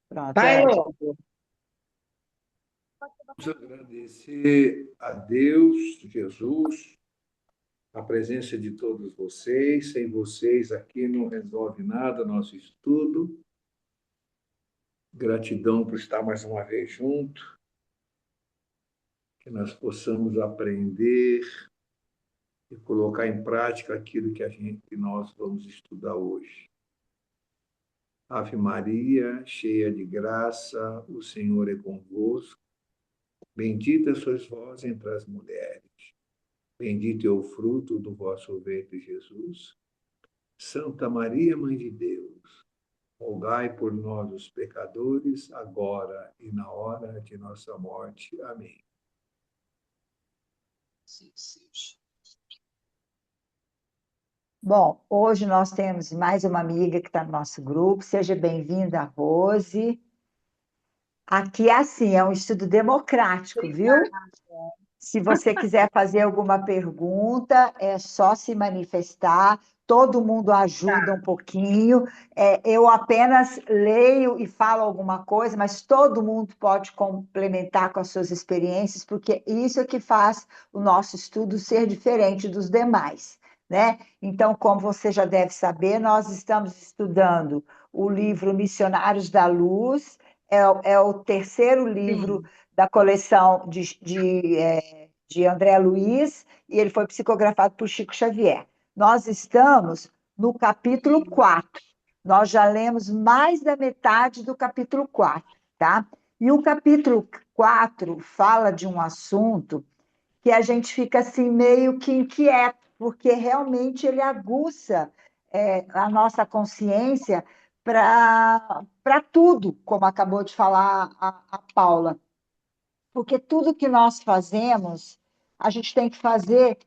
Pronto, Taylor, ótimo. Vamos agradecer a Deus, Jesus, a presença de todos vocês. Sem vocês aqui não resolve nada nosso estudo. Gratidão por estar mais uma vez junto, que nós possamos aprender e colocar em prática aquilo que nós vamos estudar hoje. Ave Maria, cheia de graça, o Senhor é convosco. Bendita sois vós entre as mulheres. Bendito é o fruto do vosso ventre, Jesus. Santa Maria, Mãe de Deus, rogai por nós, os pecadores, agora e na hora de nossa morte. Amém. Bom, hoje nós temos mais uma amiga que está no nosso grupo. Seja bem-vinda, Rose. Aqui é assim, é um estudo democrático, viu? Se você quiser fazer alguma pergunta, é só se manifestar. Todo mundo ajuda um pouquinho. Eu apenas leio e falo alguma coisa, mas todo mundo pode complementar com as suas experiências, porque isso é que faz o nosso estudo ser diferente dos demais, né? Então, como você já deve saber, nós estamos estudando o livro Missionários da Luz, é o terceiro livro sim. da coleção de André Luiz, e ele foi psicografado por Chico Xavier. Nós estamos no capítulo 4. Nós já lemos mais da metade do capítulo 4, tá? E o capítulo 4 fala de um assunto que a gente fica assim meio que inquieto, porque realmente ele aguça a nossa consciência para tudo, como acabou de falar a Paula. Porque tudo que nós fazemos, a gente tem que fazer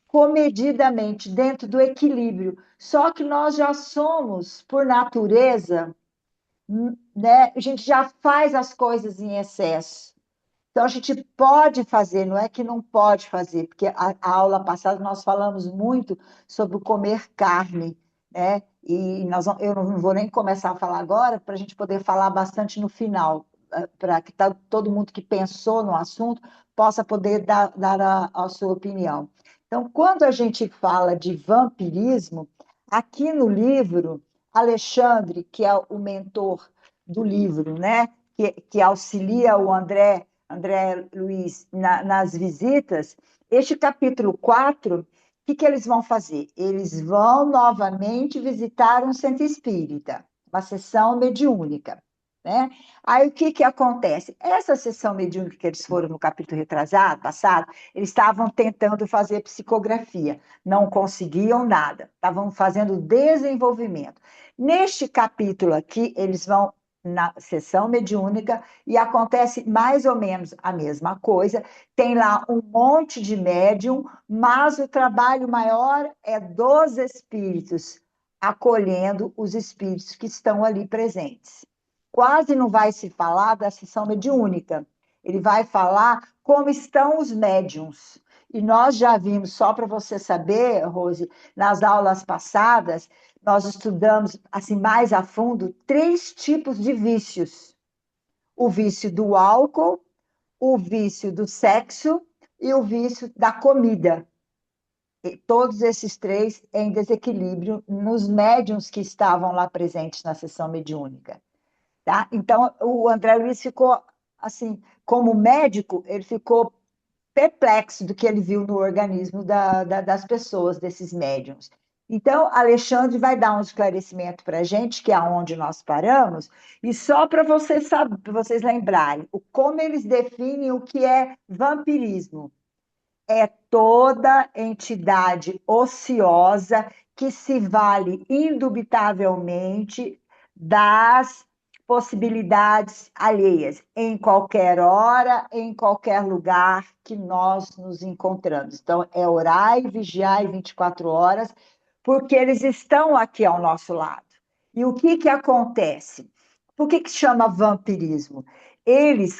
comedidamente, dentro do equilíbrio. Só que nós já somos, por natureza, né? A gente já faz as coisas em excesso. Então, a gente pode fazer, não é que não pode fazer, porque a aula passada nós falamos muito sobre o comer carne, né? E eu não vou nem começar a falar agora, para a gente poder falar bastante no final, para que todo mundo que pensou no assunto possa poder dar a sua opinião. Então, quando a gente fala de vampirismo, aqui no livro, Alexandre, que é o mentor do livro, né? Que auxilia o André Luiz nas visitas, este capítulo 4, o que eles vão fazer? Eles vão novamente visitar um centro espírita, uma sessão mediúnica. Né? Aí o que acontece? Essa sessão mediúnica que eles foram no capítulo retrasado, passado, eles estavam tentando fazer psicografia, não conseguiam nada, estavam fazendo desenvolvimento. Neste capítulo aqui, eles vão na sessão mediúnica e acontece mais ou menos a mesma coisa. Tem lá um monte de médium, mas o trabalho maior é dos espíritos, acolhendo os espíritos que estão ali presentes. Quase não vai se falar da sessão mediúnica. Ele vai falar como estão os médiums. E nós já vimos, só para você saber, Rose, nas aulas passadas, nós estudamos assim mais a fundo três tipos de vícios: o vício do álcool, o vício do sexo e o vício da comida. E todos esses três em desequilíbrio nos médiums que estavam lá presentes na sessão mediúnica. Tá? Então, o André Luiz ficou, assim, como médico, ele ficou perplexo do que ele viu no organismo das pessoas, desses médiums. Então, Alexandre vai dar um esclarecimento para a gente, que é onde nós paramos, e só para vocês, vocês lembrarem, como eles definem o que é vampirismo. É toda entidade ociosa que se vale indubitavelmente das possibilidades alheias, em qualquer hora, em qualquer lugar que nós nos encontramos. Então, é orar e vigiar 24 horas, porque eles estão aqui ao nosso lado. E o que acontece? Por que chama vampirismo? Eles,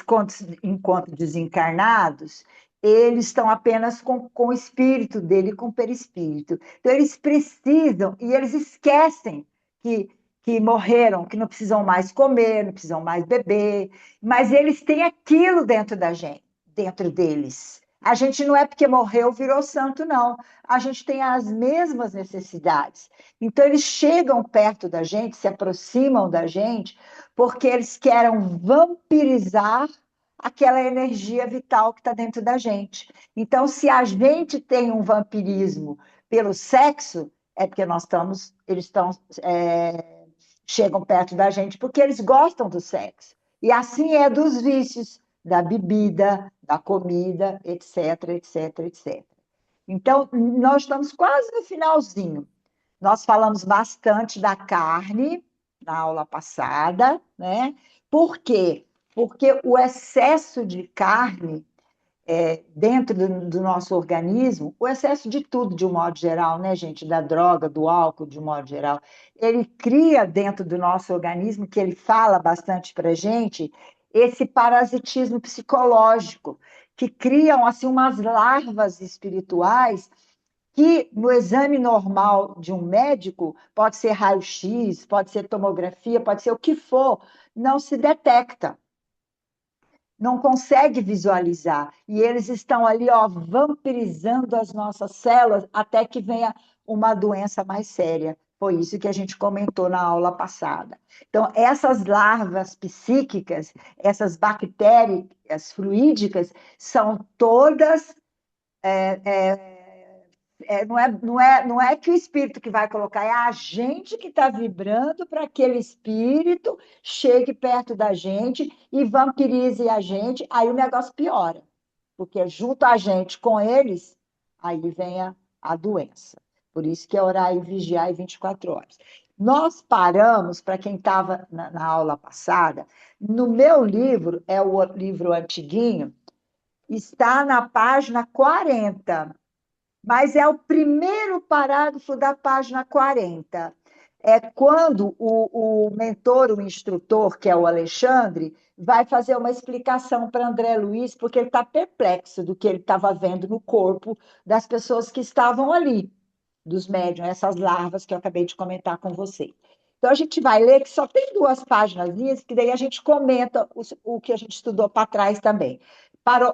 enquanto desencarnados, eles estão apenas com o espírito dele, com o perispírito. Então, eles precisam, e eles esquecem que, que morreram, que não precisam mais comer, não precisam mais beber, mas eles têm aquilo dentro da gente, dentro deles. A gente não é porque morreu, virou santo, não. A gente tem as mesmas necessidades. Então, eles chegam perto da gente, se aproximam da gente, porque eles querem vampirizar aquela energia vital que está dentro da gente. Então, se a gente tem um vampirismo pelo sexo, é porque eles estão chegam perto da gente porque eles gostam do sexo. E assim é dos vícios, da bebida, da comida, etc, etc, etc. Então, nós estamos quase no finalzinho. Nós falamos bastante da carne na aula passada, né? Por quê? Porque o excesso de carne dentro do nosso organismo, o excesso de tudo, de um modo geral, né, gente, da droga, do álcool, de um modo geral, ele cria dentro do nosso organismo, que ele fala bastante para a gente, esse parasitismo psicológico, que criam assim umas larvas espirituais que no exame normal de um médico, pode ser raio-x, pode ser tomografia, pode ser o que for, não se detecta, não consegue visualizar. E eles estão ali, ó, vampirizando as nossas células até que venha uma doença mais séria. Foi isso que a gente comentou na aula passada. Então, essas larvas psíquicas, essas bactérias fluídicas, são todas não é que o espírito que vai colocar, é a gente que está vibrando para que aquele espírito chegue perto da gente e vampirize a gente, aí o negócio piora, porque junto a gente com eles, aí vem a doença. Por isso que é orar e vigiar em 24 horas. Nós paramos, para quem estava na aula passada, no meu livro, é o livro antiguinho, está na página 40. Mas é o primeiro parágrafo da página 40. É quando o mentor, o instrutor, que é o Alexandre, vai fazer uma explicação para André Luiz, porque ele está perplexo do que ele estava vendo no corpo das pessoas que estavam ali, dos médiuns, essas larvas que eu acabei de comentar com você. Então, a gente vai ler que só tem 2 páginas, que daí a gente comenta o que a gente estudou para trás também.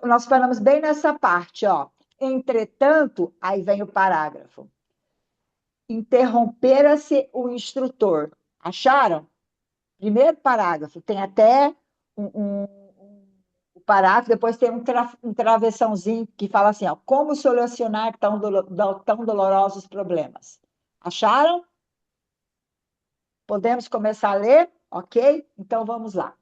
Nós paramos bem nessa parte, ó. Entretanto, aí vem o parágrafo. Interrompera-se o instrutor. Acharam? Primeiro parágrafo. Tem até um parágrafo, depois tem um travessãozinho que fala assim, ó, como solucionar tão dolorosos problemas. Acharam? Podemos começar a ler? Ok? Então vamos lá.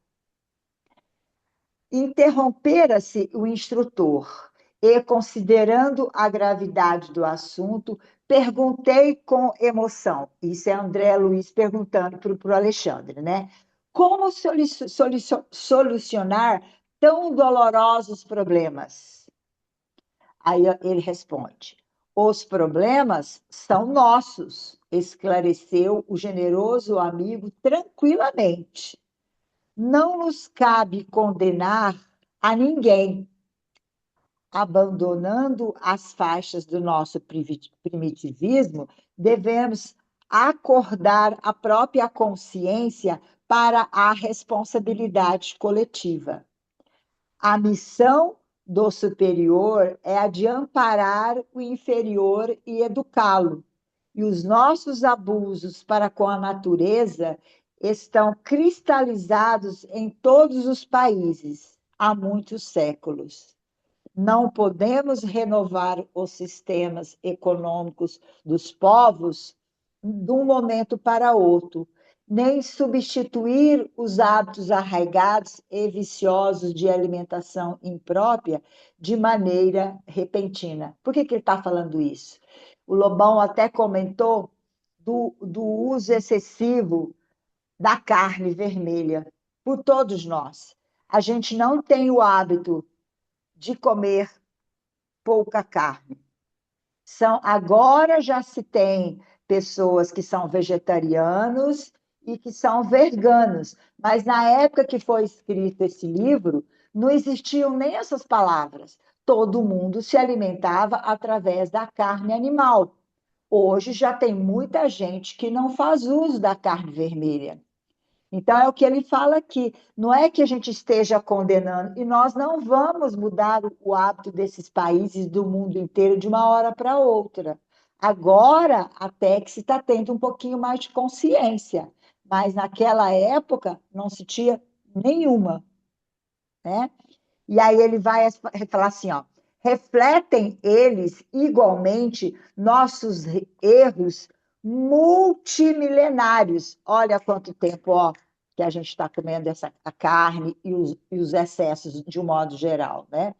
Interrompera-se o instrutor e, considerando a gravidade do assunto, perguntei com emoção. Isso é André Luiz perguntando para o Alexandre, né? Como solucionar tão dolorosos problemas? Aí ele responde: os problemas são nossos, esclareceu o generoso amigo tranquilamente. Não nos cabe condenar a ninguém, abandonando as faixas do nosso primitivismo, devemos acordar a própria consciência para a responsabilidade coletiva. A missão do superior é a de amparar o inferior e educá-lo. E os nossos abusos para com a natureza estão cristalizados em todos os países há muitos séculos. Não podemos renovar os sistemas econômicos dos povos de um momento para outro, nem substituir os hábitos arraigados e viciosos de alimentação imprópria de maneira repentina. Por que ele está falando isso? O Lobão até comentou do uso excessivo da carne vermelha por todos nós. A gente não tem o hábito de comer pouca carne. Agora já se tem pessoas que são vegetarianos e que são veganos, mas na época que foi escrito esse livro, não existiam nem essas palavras. Todo mundo se alimentava através da carne animal. Hoje já tem muita gente que não faz uso da carne vermelha. Então, é o que ele fala aqui. Não é que a gente esteja condenando, e nós não vamos mudar o hábito desses países do mundo inteiro de uma hora para outra. Agora, até que se está tendo um pouquinho mais de consciência, mas naquela época não se tinha nenhuma, né? E aí ele vai falar assim, ó, refletem eles igualmente nossos erros multimilenários. Olha quanto tempo, ó, que a gente está comendo a carne e os excessos de um modo geral, né?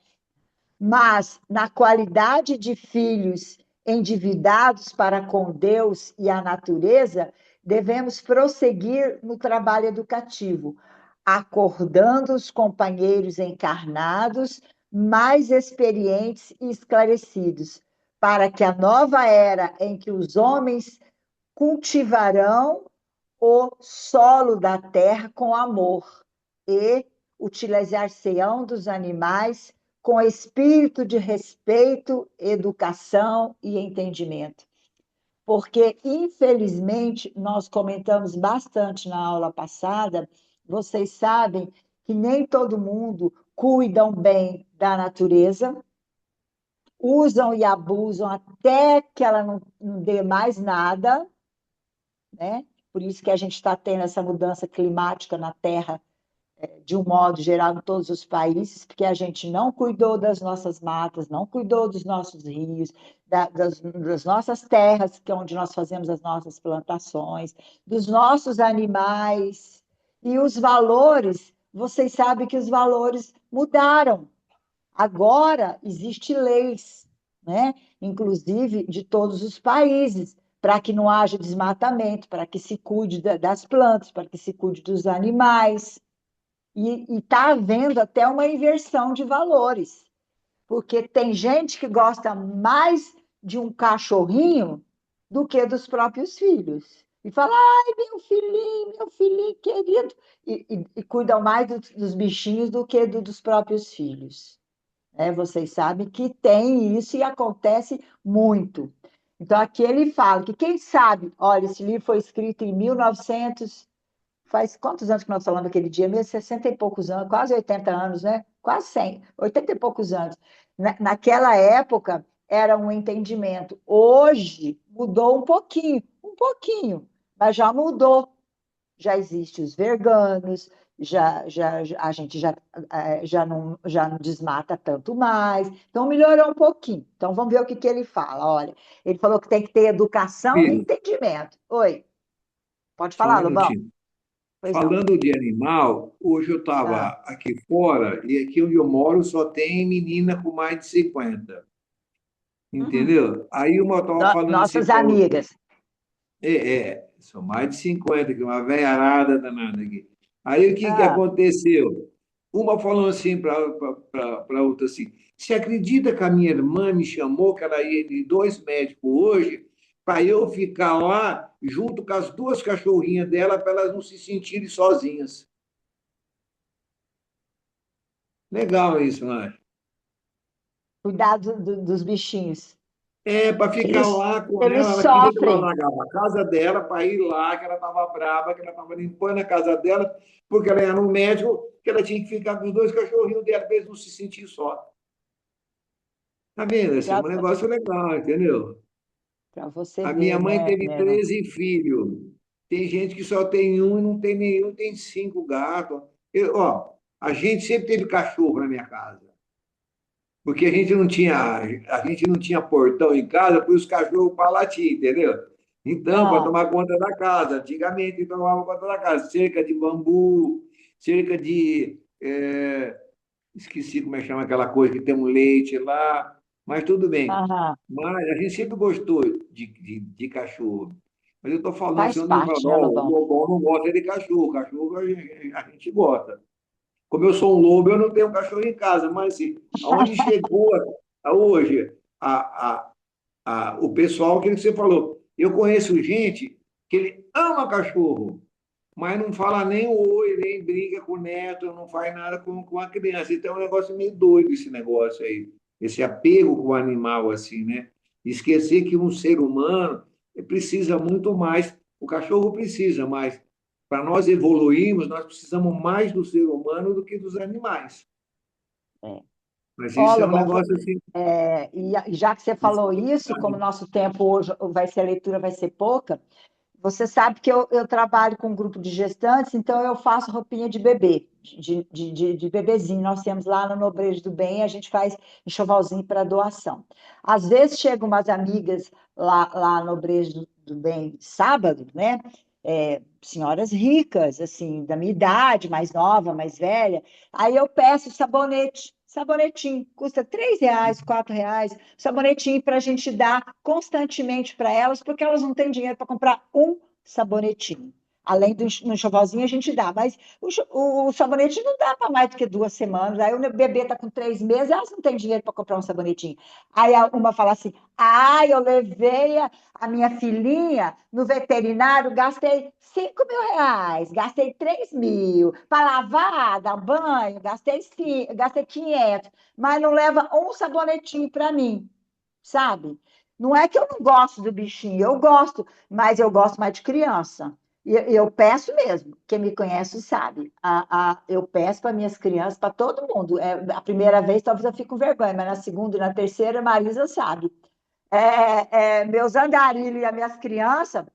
Mas na qualidade de filhos endividados para com Deus e a natureza, devemos prosseguir no trabalho educativo, acordando os companheiros encarnados mais experientes e esclarecidos, para que a nova era em que os homens cultivarão o solo da terra com amor e utilizar-se-ão dos animais com espírito de respeito, educação e entendimento. Porque, infelizmente, nós comentamos bastante na aula passada, vocês sabem que nem todo mundo cuidam bem da natureza, usam e abusam até que ela não dê mais nada, né? Por isso que a gente está tendo essa mudança climática na Terra, de um modo geral, em todos os países, porque a gente não cuidou das nossas matas, não cuidou dos nossos rios, das nossas terras, que é onde nós fazemos as nossas plantações, dos nossos animais. E os valores, vocês sabem que os valores mudaram. Agora, existem leis, né? Inclusive de todos os países, para que não haja desmatamento, para que se cuide das plantas, para que se cuide dos animais. E está havendo até uma inversão de valores, porque tem gente que gosta mais de um cachorrinho do que dos próprios filhos. E fala, ai, meu filhinho querido, e cuidam mais dos bichinhos do que dos próprios filhos. Vocês sabem que tem isso e acontece muito. Então, aqui ele fala que quem sabe, olha, esse livro foi escrito em 1900, faz quantos anos que nós falamos aquele dia mesmo? 60 e poucos anos, quase 80 anos, né? Quase 100, 80 e poucos anos. Naquela época era um entendimento. Hoje mudou um pouquinho, mas já mudou. Já existem os veganos, a gente já não desmata tanto mais. Então, melhorou um pouquinho. Então, vamos ver o que, que ele fala. Olha, ele falou que tem que ter educação e Filho, entendimento. Oi, pode só um falar, Lobão? minutinho. Pois não. Falando de animal, hoje eu estava Ah, aqui fora e aqui onde eu moro só tem menina com mais de 50, uhum. entendeu? Aí uma estava falando assim Nossas para outra, amigas. são mais de 50, que é uma velharada danada aqui. Aí o que que Ah, aconteceu? Uma falou assim para outra assim, você acredita que a minha irmã me chamou, que ela ia de 2 médicos hoje, para eu ficar lá junto com as duas cachorrinhas dela, para elas não se sentirem sozinhas. Legal isso, né? cuidado dos bichinhos. Para ficar Eles, lá com eles ela, ela queria que ela sofrem. largava a casa dela para ir lá, que ela estava brava, que ela estava limpando a casa dela, porque ela ia no médico, que ela tinha que ficar com os dois cachorrinhos dela, para eles não se sentir só. Tá vendo? Esse é um negócio legal, entendeu? Para você A minha ver, mãe né, teve Nena? 13 filhos. Tem gente que só tem um e não tem nenhum, tem 5 gatos. A gente sempre teve cachorro na minha casa. Porque a gente não tinha portão em casa, pôs os cachorros para latir, entendeu? Então, para Ah, tomar conta da casa. Antigamente, tomava conta da casa. Cerca de bambu, cerca de. Esqueci como é que chama aquela coisa que tem um leite lá, mas tudo bem. aham. Mas a gente sempre gostou de cachorro. Mas eu estou falando, se Faz eu não falo, parte, né, ó, o Lobão? Lobão não gosta de cachorro. Cachorro a gente gosta. Como eu sou um lobo, eu não tenho cachorro em casa, mas assim, aonde chegou hoje o pessoal que você falou, eu conheço gente que ele ama cachorro, mas não fala nem oi, nem briga com o neto, não faz nada com a criança. Então é um negócio meio doido esse negócio aí, esse apego com o animal, assim, né? Esquecer que um ser humano precisa muito mais. O cachorro precisa, mas para nós evoluirmos, nós precisamos mais do ser humano do que dos animais. É. Mas Ó, isso é um Lobão, negócio assim. e já que você falou isso, como nosso tempo hoje vai ser a leitura, vai ser pouca, você sabe que eu trabalho com um grupo de gestantes, então eu faço roupinha de bebê, de bebezinho. Nós temos lá no Nobrejo do Bem, a gente faz enxovalzinho para doação. Às vezes chegam umas amigas lá no Brejo do Bem, sábado, né? Senhoras ricas, assim, da minha idade, mais nova, mais velha. Aí eu peço sabonete, sabonetinho, custa R$ 3, R$ 4, sabonetinho para a gente dar constantemente para elas, porque elas não têm dinheiro para comprar um sabonetinho. Além do no enxovalzinho a gente dá, mas o sabonete não dá para mais do que 2 semanas. Aí o bebê está com 3 meses, elas não têm dinheiro para comprar um sabonetinho. Aí uma fala assim: ah, eu levei a minha filhinha no veterinário, gastei R$ 5.000, gastei 3.000 para lavar, dar banho, gastei 500, mas não leva um sabonetinho para mim, sabe? Não é que eu não gosto do bichinho, eu gosto, mas eu gosto mais de criança. E eu peço mesmo, quem me conhece sabe. Eu peço para minhas crianças, para todo mundo. A primeira vez talvez eu fique com vergonha, mas na segunda e na terceira, a Marisa sabe. Meus andarilhos e as minhas crianças,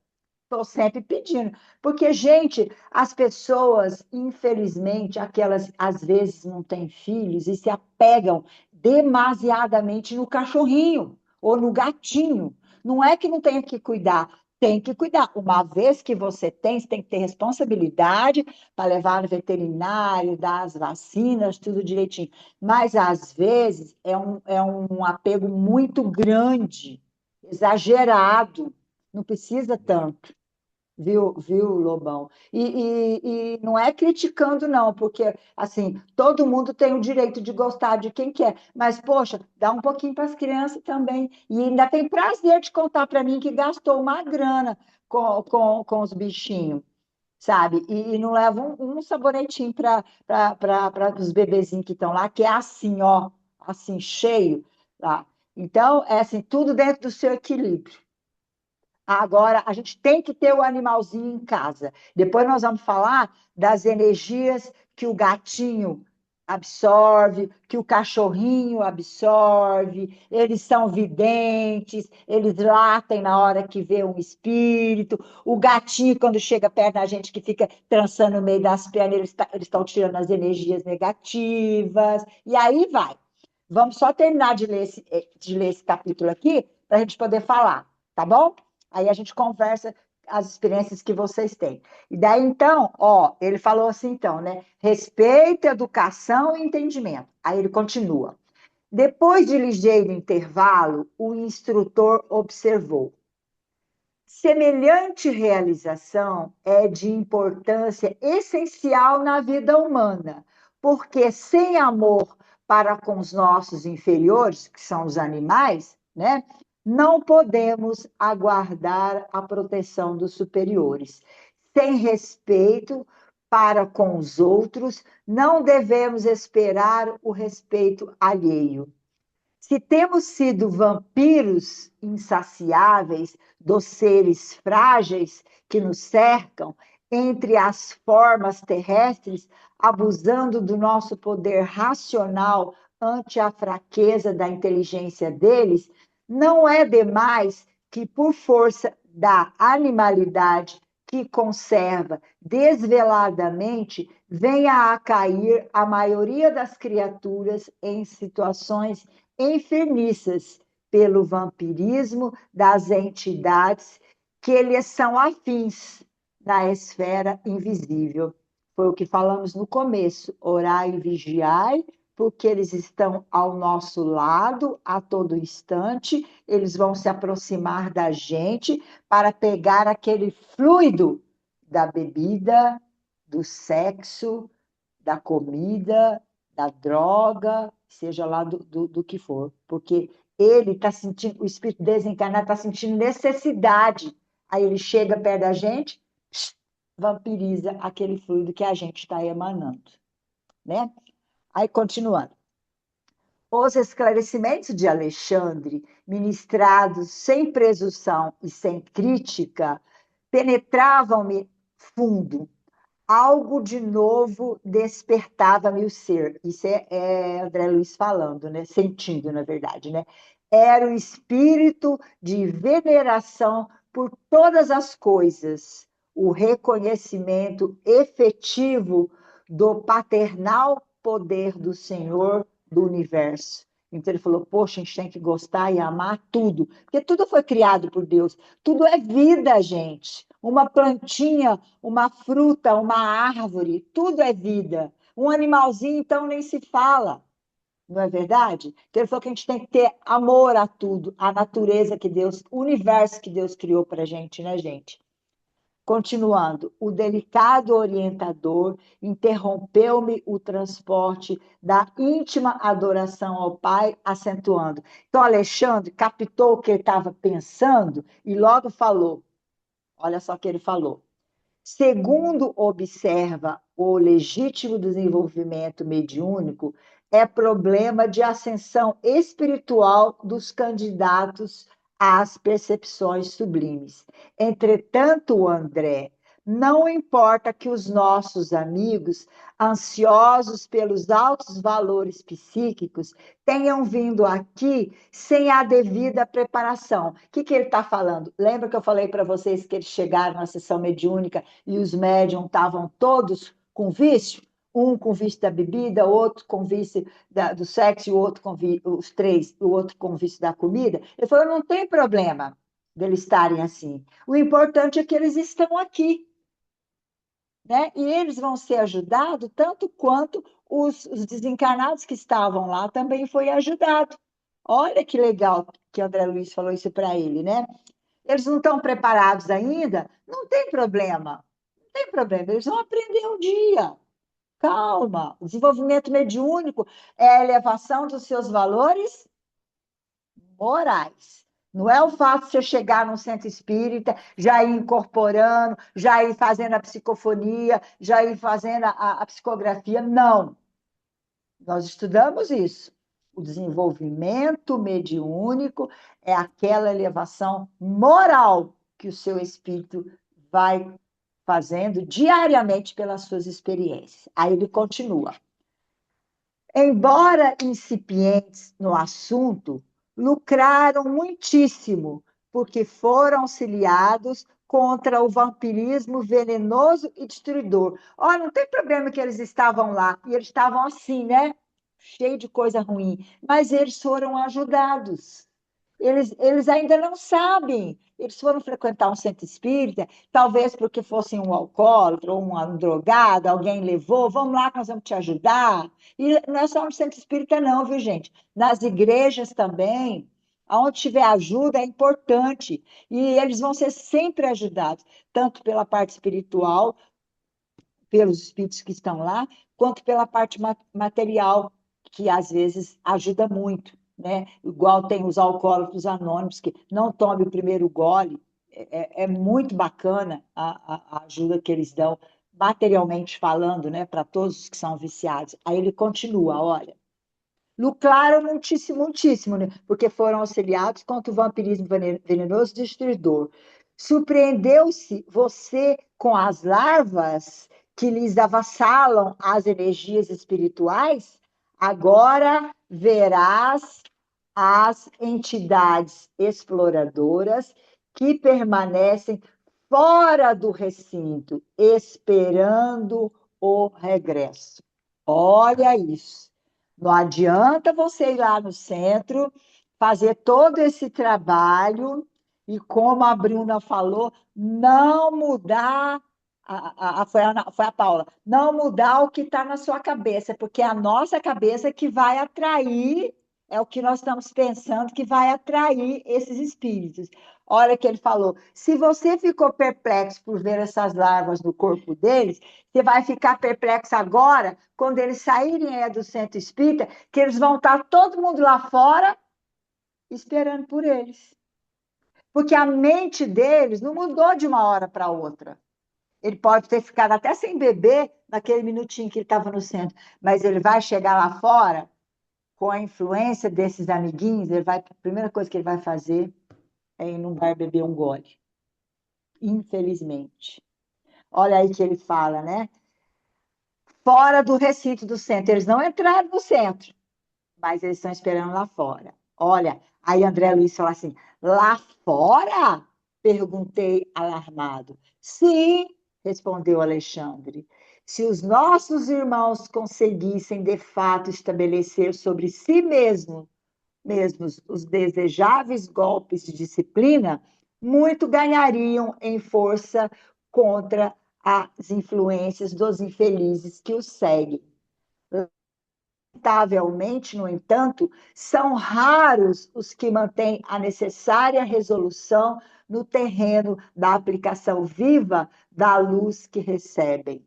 estou sempre pedindo. Porque, gente, as pessoas, infelizmente, aquelas às vezes não têm filhos e se apegam demasiadamente no cachorrinho ou no gatinho. Não é que não tenha que cuidar, tem que cuidar. Uma vez que você tem que ter responsabilidade para levar no veterinário, dar as vacinas, tudo direitinho. Mas, às vezes, é um apego muito grande, exagerado. Não precisa tanto. Viu, Lobão? E não é criticando, não, porque, assim, todo mundo tem o direito de gostar de quem quer, mas, poxa, dá um pouquinho para as crianças também. E ainda tem prazer de contar para mim que gastou uma grana com os bichinhos, sabe? E não leva um sabonetinho para os bebezinhos que estão lá, que é assim, ó, assim, cheio lá. Então, é assim, tudo dentro do seu equilíbrio. Agora, a gente tem que ter o animalzinho em casa. Depois nós vamos falar das energias que o gatinho absorve, que o cachorrinho absorve. Eles são videntes, eles latem na hora que vê um espírito. O gatinho, quando chega perto da gente, que fica trançando no meio das pernas, eles estão tirando as energias negativas. E aí vai. Vamos só terminar de ler esse capítulo aqui para a gente poder falar, tá bom? Aí a gente conversa as experiências que vocês têm. E daí, então, ó, ele falou assim, então, né? Respeito, educação e entendimento. Aí ele continua. Depois de ligeiro intervalo, o instrutor observou. Semelhante realização é de importância essencial na vida humana, porque sem amor para com os nossos inferiores, que são os animais, né, não podemos aguardar a proteção dos superiores. Sem respeito para com os outros, não devemos esperar o respeito alheio. Se temos sido vampiros insaciáveis dos seres frágeis que nos cercam, entre as formas terrestres, abusando do nosso poder racional ante a fraqueza da inteligência deles, não é demais que, por força da animalidade que conserva desveladamente, venha a cair a maioria das criaturas em situações enfermiças pelo vampirismo das entidades que lhes são afins na esfera invisível. Foi o que falamos no começo: orai e vigiai, porque eles estão ao nosso lado a todo instante, eles vão se aproximar da gente para pegar aquele fluido da bebida, do sexo, da comida, da droga, seja lá do que for, porque ele está sentindo, o espírito desencarnado está sentindo necessidade. Aí ele chega perto da gente, vampiriza aquele fluido que a gente está emanando, né? Aí continuando. Os esclarecimentos de Alexandre, ministrados sem presunção e sem crítica, penetravam-me fundo. Algo de novo despertava-me o ser. Isso é André Luiz falando, né? Sentindo, na verdade, né? Era o espírito de veneração por todas as coisas, o reconhecimento efetivo do paternal poder do Senhor do universo. Então ele falou: poxa, a gente tem que gostar e amar tudo, porque tudo foi criado por Deus, tudo é vida, gente. Uma plantinha, uma fruta, uma árvore, tudo é vida. Um animalzinho, então, nem se fala, não é verdade? Então, ele falou que a gente tem que ter amor a tudo, a natureza que Deus, o universo que Deus criou para a gente, né, gente? Continuando, o delicado orientador interrompeu-me o transporte da íntima adoração ao Pai, acentuando. Então, Alexandre captou o que ele estava pensando e logo falou. Olha só o que ele falou. Segundo observa o legítimo desenvolvimento mediúnico, é problema de ascensão espiritual dos candidatos às percepções sublimes. Entretanto, André, não importa que os nossos amigos, ansiosos pelos altos valores psíquicos, tenham vindo aqui sem a devida preparação. O que ele está falando? Lembra que eu falei para vocês que eles chegaram na sessão mediúnica e os médiums estavam todos com vício? Um com vício da bebida, outro com vício do sexo, o outro com os três, o outro com vício da comida. Ele falou: não tem problema deles estarem assim. O importante é que eles estão aqui, né? E eles vão ser ajudados tanto quanto os desencarnados que estavam lá também foi ajudado. Olha que legal que André Luiz falou isso para ele, né? Eles não estão preparados ainda? Não tem problema. Não tem problema, eles vão aprender um dia. Calma. O desenvolvimento mediúnico é a elevação dos seus valores morais. Não é o fato de você chegar num centro espírita, já ir incorporando, já ir fazendo a psicofonia, já ir fazendo a psicografia. Não. Nós estudamos isso. O desenvolvimento mediúnico é aquela elevação moral que o seu espírito vai fazendo diariamente pelas suas experiências. Aí ele continua. Embora incipientes no assunto, lucraram muitíssimo, porque foram auxiliados contra o vampirismo venenoso e destruidor. Olha, não tem problema que eles estavam lá, e eles estavam assim, né? Cheio de coisa ruim, mas eles foram ajudados. Eles ainda não sabem. Eles foram frequentar um centro espírita, talvez porque fossem um alcoólatra ou um drogado, alguém levou, vamos lá que nós vamos te ajudar. E não é só no centro espírita, não, viu, gente? Nas igrejas também, aonde tiver ajuda é importante. E eles vão ser sempre ajudados, tanto pela parte espiritual, pelos espíritos que estão lá, quanto pela parte material, que às vezes ajuda muito, né? Igual tem os alcoólatras anônimos, que não tome o primeiro gole, é muito bacana a ajuda que eles dão, materialmente falando, né, para todos os que são viciados. Aí ele continua, olha. Lucraram muitíssimo, muitíssimo, né? Porque foram auxiliados contra o vampirismo venenoso e destruidor. Surpreendeu-se você com as larvas que lhes avassalam as energias espirituais? Agora verás as entidades exploradoras que permanecem fora do recinto, esperando o regresso. Olha isso. Não adianta você ir lá no centro, fazer todo esse trabalho e, como a Bruna falou, não mudar. Foi a Paula, não mudar o que está na sua cabeça, porque é a nossa cabeça que vai atrair, é o que nós estamos pensando que vai atrair esses espíritos. Olha que ele falou: se você ficou perplexo por ver essas larvas no corpo deles, você vai ficar perplexo agora, quando eles saírem do centro espírita, que eles vão estar todo mundo lá fora esperando por eles. Porque a mente deles não mudou de uma hora para outra. Ele pode ter ficado até sem beber naquele minutinho que ele estava no centro, mas ele vai chegar lá fora com a influência desses amiguinhos, a primeira coisa que ele vai fazer é ir num bar beber um gole. Infelizmente. Olha aí que ele fala, né? Fora do recinto do centro. Eles não entraram no centro, mas eles estão esperando lá fora. Olha, aí André Luiz fala assim: lá fora? Perguntei alarmado. Sim, respondeu Alexandre. Se os nossos irmãos conseguissem de fato estabelecer sobre si mesmos os desejáveis golpes de disciplina, muito ganhariam em força contra as influências dos infelizes que os seguem. Lamentavelmente, no entanto, são raros os que mantêm a necessária resolução no terreno da aplicação viva da luz que recebem.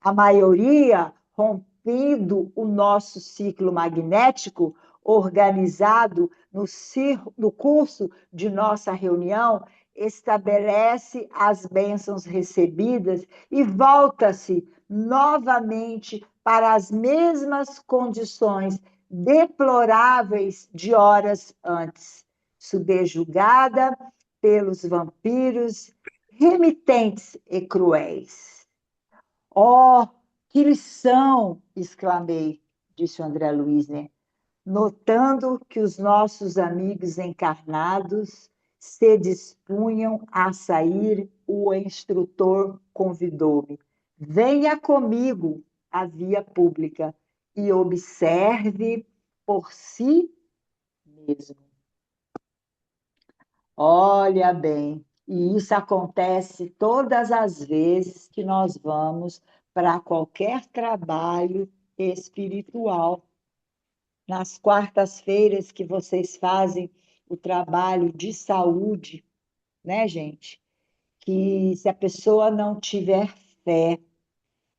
A maioria, rompido o nosso ciclo magnético, organizado no curso de nossa reunião, estabelece as bênçãos recebidas e volta-se novamente para as mesmas condições deploráveis de horas antes, subjugada pelos vampiros remitentes e cruéis. Oh, que lição! Exclamei, disse o André Luiz, né? Notando que os nossos amigos encarnados se dispunham a sair, o instrutor convidou-me. Venha comigo à via pública e observe por si mesmo. Olha bem, e isso acontece todas as vezes que nós vamos para qualquer trabalho espiritual. Nas quartas-feiras que vocês fazem o trabalho de saúde, né, gente? Que se a pessoa não tiver fé,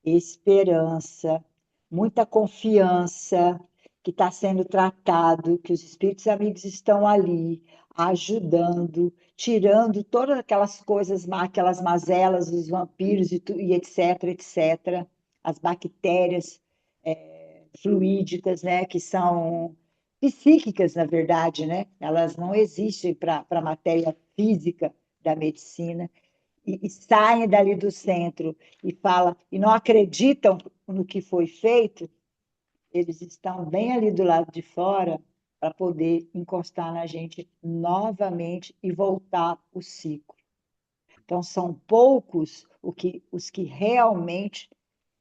esperança, muita confiança que está sendo tratado, que os espíritos amigos estão ali ajudando, tirando todas aquelas coisas, aquelas mazelas, os vampiros e etc, etc, as bactérias fluídicas, né, que são psíquicas, na verdade, né? Elas não existem para a matéria física da medicina e saem dali do centro e fala e não acreditam no que foi feito, eles estão bem ali do lado de fora para poder encostar na gente novamente e voltar o ciclo. Então, são poucos os que realmente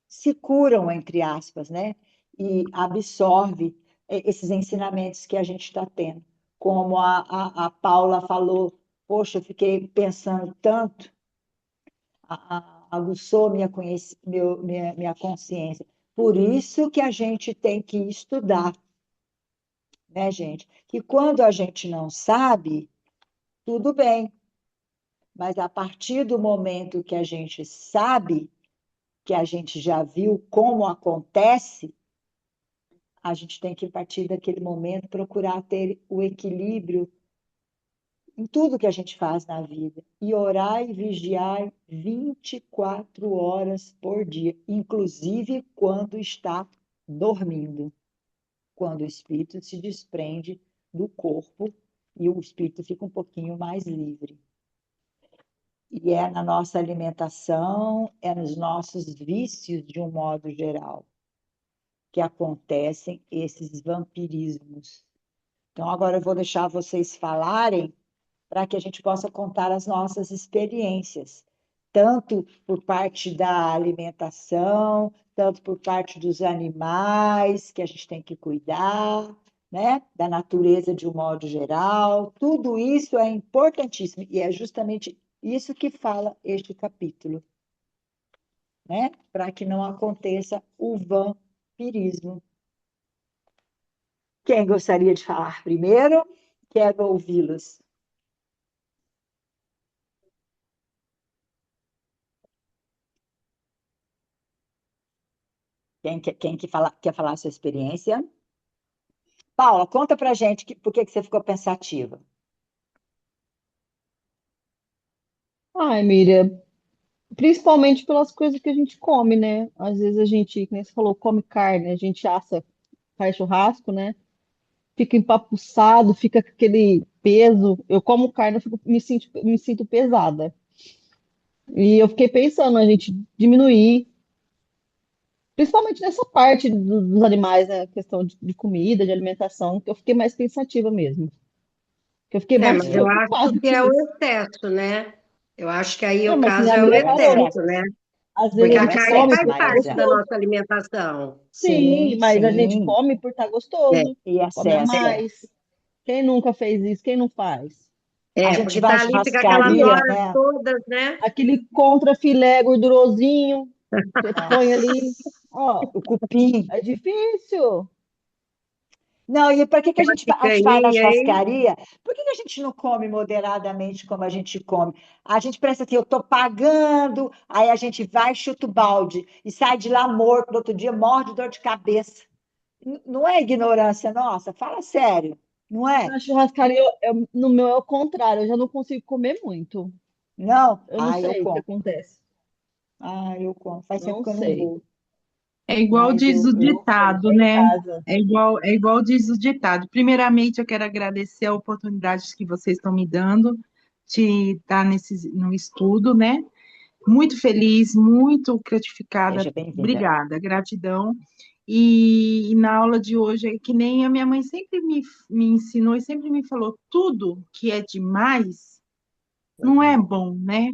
se curam, entre aspas, né? E absorve esses ensinamentos que a gente está tendo. Como a Paula falou, poxa, eu fiquei pensando tanto, aguçou minha consciência. Por isso que a gente tem que estudar, né, gente? Que quando a gente não sabe, tudo bem, mas a partir do momento que a gente sabe, que a gente já viu como acontece, a gente tem que, a partir daquele momento, procurar ter o equilíbrio em tudo que a gente faz na vida. E orar e vigiar 24 horas por dia, inclusive quando está dormindo, quando o espírito se desprende do corpo e o espírito fica um pouquinho mais livre. E é na nossa alimentação, é nos nossos vícios, de um modo geral, que acontecem esses vampirismos. Então, agora eu vou deixar vocês falarem para que a gente possa contar as nossas experiências, tanto por parte da alimentação, tanto por parte dos animais, que a gente tem que cuidar, né? Da natureza de um modo geral. Tudo isso é importantíssimo e é justamente isso que fala este capítulo, né? Para que não aconteça o vampirismo. Quem gostaria de falar primeiro? Quero ouvi-los. Quem quer falar a sua experiência? Paula, conta pra gente por que você ficou pensativa. Ai, Miriam, principalmente pelas coisas que a gente come, né? Às vezes a gente, como você falou, come carne, a gente assa, faz churrasco, né? fica empapuçado, fica com aquele peso. Eu como carne, me sinto pesada. E eu fiquei pensando a gente diminuir, principalmente nessa parte dos animais, né? Questão de comida, de alimentação, que eu fiquei mais pensativa mesmo. Que eu fiquei É, mais mas eu preocupada acho que com é o isso. excesso, né? Eu acho que aí Não, o mas minha caso é o amiga Não é falou, excesso, excesso, né? às vezes Porque a a não é gente carne come excesso, faz porque tá mas parte é. da gostoso. nossa alimentação. Sim, Sim, mas a gente sim. come por estar É, gostoso, E come a excesso, é. mais. Quem nunca fez isso? Quem não faz? A porque gente vai em tá ali, fica aquelas churrascaria, horas né? todas, né? Aquele contra filé gordurosinho, você põe ali, Nossa, ó, o cupim. é difícil. Não, e para que que Aquela a gente vai na picanha, hein? churrascaria? Por que que a gente não come moderadamente como a gente come? A gente pensa assim, eu estou pagando, aí a gente vai, chuta o balde e sai de lá morto, no outro dia morre de dor de cabeça. Não é ignorância nossa? Fala sério, não é? Na churrascaria, no meu é o contrário, eu já não consigo comer muito. Não? Eu não Ah, eu sei o que como. acontece. Ah, eu como. Faz tempo Não que eu não sei. vou, É igual mas diz o Não sei. ditado, É em né? casa. É igual diz o ditado. Primeiramente, eu quero agradecer a oportunidade que vocês estão me dando de estar no estudo, né? Muito feliz, muito gratificada. seja bem-vinda. Obrigada, gratidão. E na aula de hoje, é que nem a minha mãe sempre me ensinou e sempre me falou, tudo que é demais não é bom, né?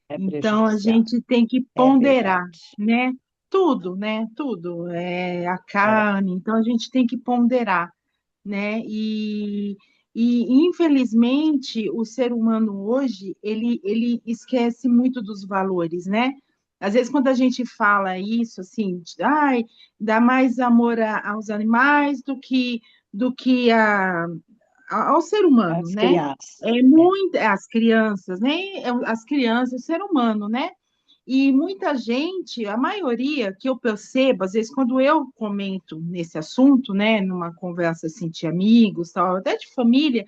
É Então, a prejudicial. gente tem que É ponderar, verdade. né? Tudo, né? Tudo. É a É, carne, então a gente tem que ponderar, né? Infelizmente, o ser humano hoje, ele esquece muito dos valores, né? Às vezes, quando a gente fala isso, assim, ai, dá mais amor aos animais do que ao ser humano, as né? crianças. É É. muito, as crianças, né? As crianças, o ser humano, né? E muita gente, a maioria que eu percebo, às vezes quando eu comento nesse assunto, né, numa conversa assim de amigos, tal, até de família,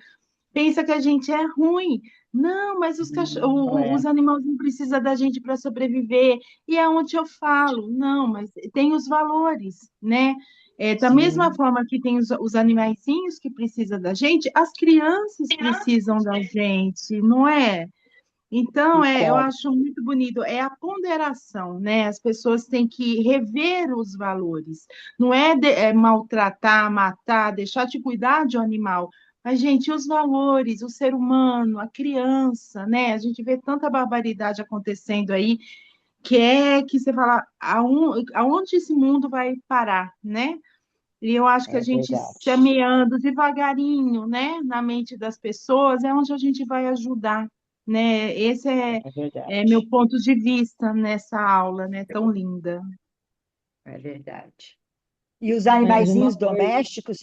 pensa que a gente é ruim. Não, mas Não os é. animais não precisam da gente para sobreviver. E é onde eu falo, não, mas tem os valores, né? É, da mesma Sim, forma que tem os animaizinhos que precisam da gente, as crianças precisam da gente, não é? Então, e eu como? acho muito bonito, é a ponderação, né? As pessoas têm que rever os valores, não é, maltratar, matar, deixar de cuidar de um animal, mas, gente, os valores, o ser humano, a criança, né? A gente vê tanta barbaridade acontecendo aí, que é que você fala, aonde esse mundo vai parar, né? E eu acho que a É gente verdade. semeando devagarinho, né, na mente das pessoas, é onde a gente vai ajudar, né? Esse É é meu verdade. ponto de vista nessa aula, né, tão linda. É verdade. E os Mas uma animaizinhos coisa, domésticos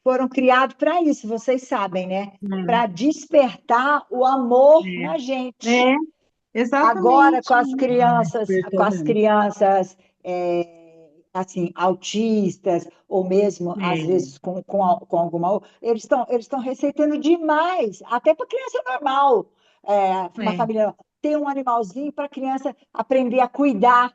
foram criados para isso, vocês sabem, né? Para É, despertar o amor na gente. é, Agora exatamente. despertou com as mesmo. crianças assim autistas ou mesmo às É, vezes com alguma eles estão receitando demais, até para criança normal, uma é. família ter um animalzinho para a criança aprender a cuidar.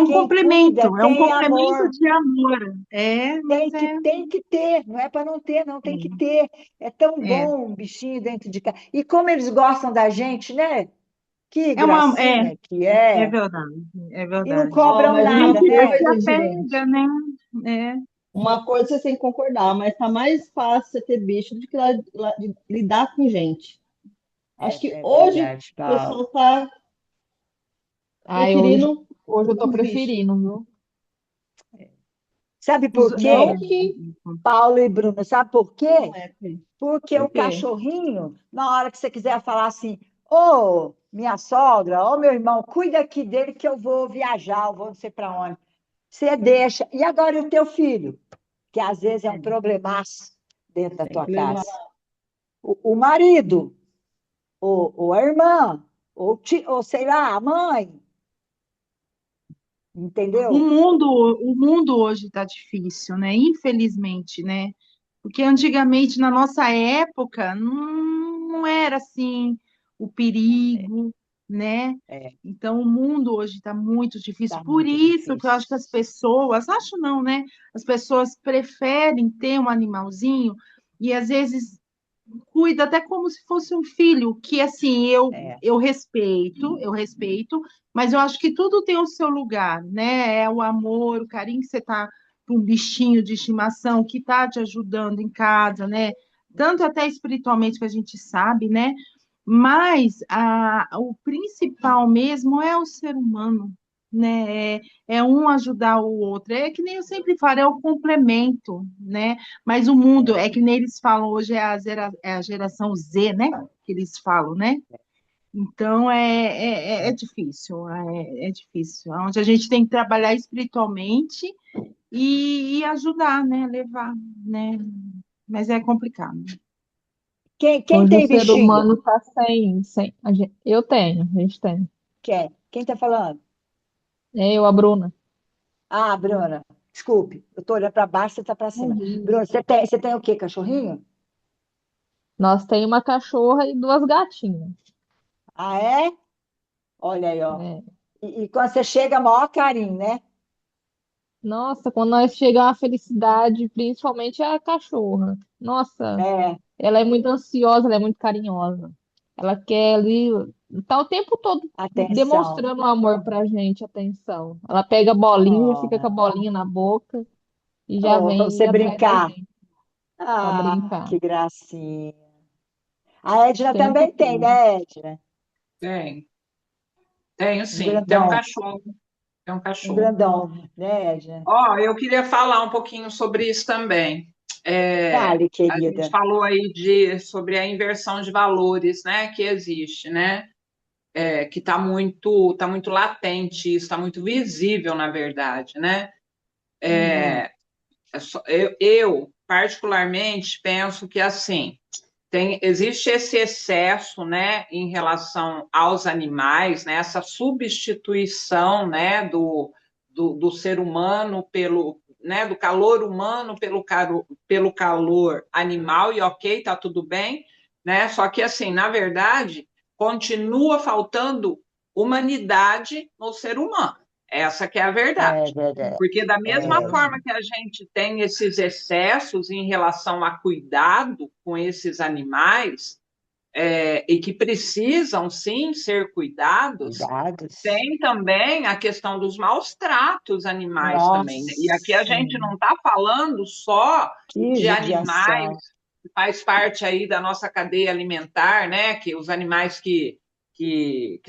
Quem cuida É um tem complemento amor. de amor. É, mas Tem que ter, não é para não ter, não, tem que é, ter. É tão é. bom um bichinho dentro de casa. E como eles gostam da gente, né? Que É uma, é, gracinha que é é. verdade, é E não verdade. Ó, cobram mas A uma nada, gente né? se coisa, gente, apega, né? É, uma coisa você tem que concordar, mas tá mais fácil você ter bicho do que de lidar com gente. Acho que É hoje verdade, o Paulo. pessoal tá ai, preferindo hoje eu tô os bichos. preferindo, viu? Sabe Os, por Não quê, que Paulo e Bruno? Sabe por não quê? é, filho. Porque Por o quê? cachorrinho, na hora que você quiser falar assim, ô, minha sogra, ô, meu irmão, cuida aqui dele que eu vou viajar, eu vou não sei para onde. Você deixa. E agora e o teu filho? Que às vezes é um É, problemaço dentro da tem tua que levar. casa. O marido, ou a irmã, ou sei lá, a mãe, entendeu? O mundo hoje está difícil, né? Infelizmente, né? Porque antigamente, na nossa época, não era assim o perigo, né? É, Então, o mundo hoje está muito difícil. tá Por muito isso que eu difícil. acho que as pessoas, acho não, né? As pessoas preferem ter um animalzinho e às vezes cuida até como se fosse um filho, que assim, É, eu respeito, mas eu acho que tudo tem o seu lugar, né? É o amor, o carinho que você tá com um bichinho de estimação que tá te ajudando em casa, né? Tanto até espiritualmente que a gente sabe, né? Mas o principal mesmo é o ser humano, né? É um ajudar o outro. É que nem eu sempre falo, é o complemento, né? Mas o mundo, é, é que nem eles falam hoje, é a geração Z, né? Que eles falam, né? Então é difícil, é difícil. Onde a gente tem que trabalhar espiritualmente e ajudar, né? Levar, né? Mas é complicado. quem Hoje o tem ser bichinho? humano está eu tenho, a gente tem. Quem? Quem tá falando? Eu, a Bruna. Ah, Bruna, desculpe, eu tô olhando para baixo, você tá para cima. Imagina. Bruna, você tem o quê? Cachorrinho? Nós temos uma cachorra e duas gatinhas. Ah, é? Olha aí, ó. É. E quando você chega, maior carinho, né? Nossa, quando nós chegamos à felicidade, principalmente a cachorra. Nossa, É, ela é muito ansiosa, ela é muito carinhosa. Ela quer ali, tá o tempo todo atenção. demonstrando amor pra gente, atenção. Ela pega a bolinha, fica com a Oh, bolinha na boca e já oh, para vem você atrás da brincar. gente pra Ah, brincar. que gracinha. A Edna O tempo também tem, todo. né, Edna? Tem, tenho Um sim. Tem um grandão, cachorro, tem um um cachorro. grandão, né, Edna? Ó, eu queria falar um pouquinho sobre isso também. Fale, A gente querida. falou aí sobre a inversão de valores, né, que existe, né? Que tá muito latente, isso está muito visível, na verdade, né? Uhum. Eu, particularmente, penso que assim. Existe esse excesso, né, em relação aos animais, né, essa substituição, né, do ser humano pelo, né, do calor humano pelo calor animal, e ok, tá tudo bem, né, só que, assim, na verdade, continua faltando humanidade no ser humano, essa que é a É verdade. verdade. Porque da mesma É, forma que a gente tem esses excessos em relação a cuidado com esses animais, e que precisam sim ser cuidados, cuidados. tem também a questão dos maus tratos animais também, né? E aqui a Nossa, gente não está falando só que de animais judiação. que faz parte aí da nossa cadeia alimentar, né? Que os animais que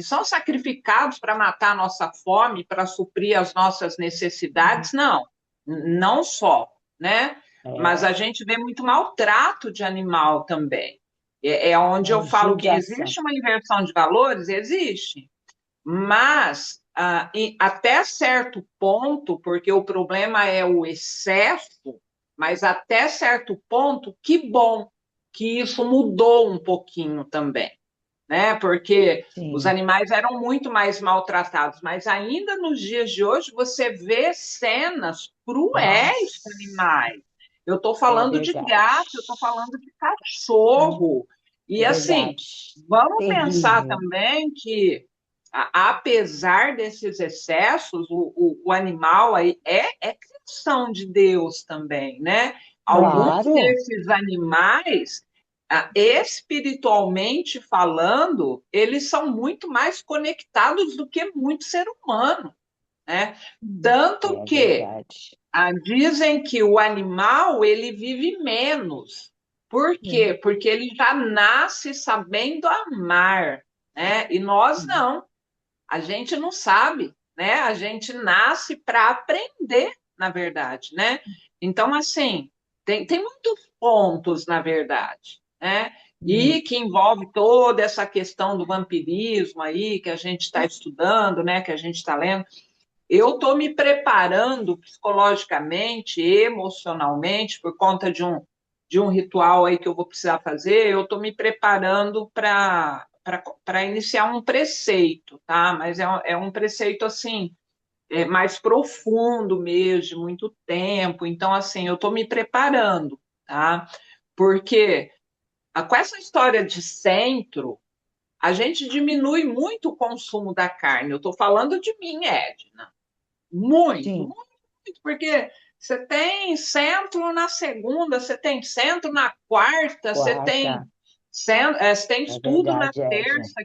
são sacrificados para matar a nossa fome, para suprir as nossas necessidades, não, não só, né? Mas a É, gente vê muito maltrato de animal também. É onde eu é falo que judiação. existe uma inversão de valores, existe, mas até certo ponto, porque o problema é o excesso, mas até certo ponto, que bom que isso mudou um pouquinho também, né? Porque os Sim, animais eram muito mais maltratados, mas ainda nos dias de hoje você vê cenas cruéis com nossa, animais. Eu estou é falando de verdade. gato, eu estou falando de Hum, cachorro. E É assim, verdade. vamos pensar Terrível. também que, apesar desses excessos, o animal aí é criação de Deus também, né? Alguns Claro, desses animais, espiritualmente falando, eles são muito mais conectados do que muito ser humano, né? Tanto é que verdade. dizem que o animal ele vive menos. Por Sim. quê? Porque ele já nasce sabendo amar, né? E nós Sim. não. A gente não sabe, né? A gente nasce para aprender, na verdade, né? Então, assim, tem muitos pontos, na verdade, né? Hum. E que envolve toda essa questão do vampirismo aí, que a gente está estudando, né? Que a gente está lendo. Eu estou me preparando psicologicamente, emocionalmente, por conta de um ritual aí que eu vou precisar fazer, eu estou me preparando para iniciar um preceito, tá? Mas é um preceito assim, mais profundo mesmo, de muito tempo. Então, assim, eu estou me preparando, tá? Porque com essa história de centro, a gente diminui muito o consumo da carne. Eu estou falando de mim, Edna. Muito, Sim, muito, muito, porque você tem centro na segunda, você tem centro na quarta, quarta. você tem É estudo na verdade, Edna. terça,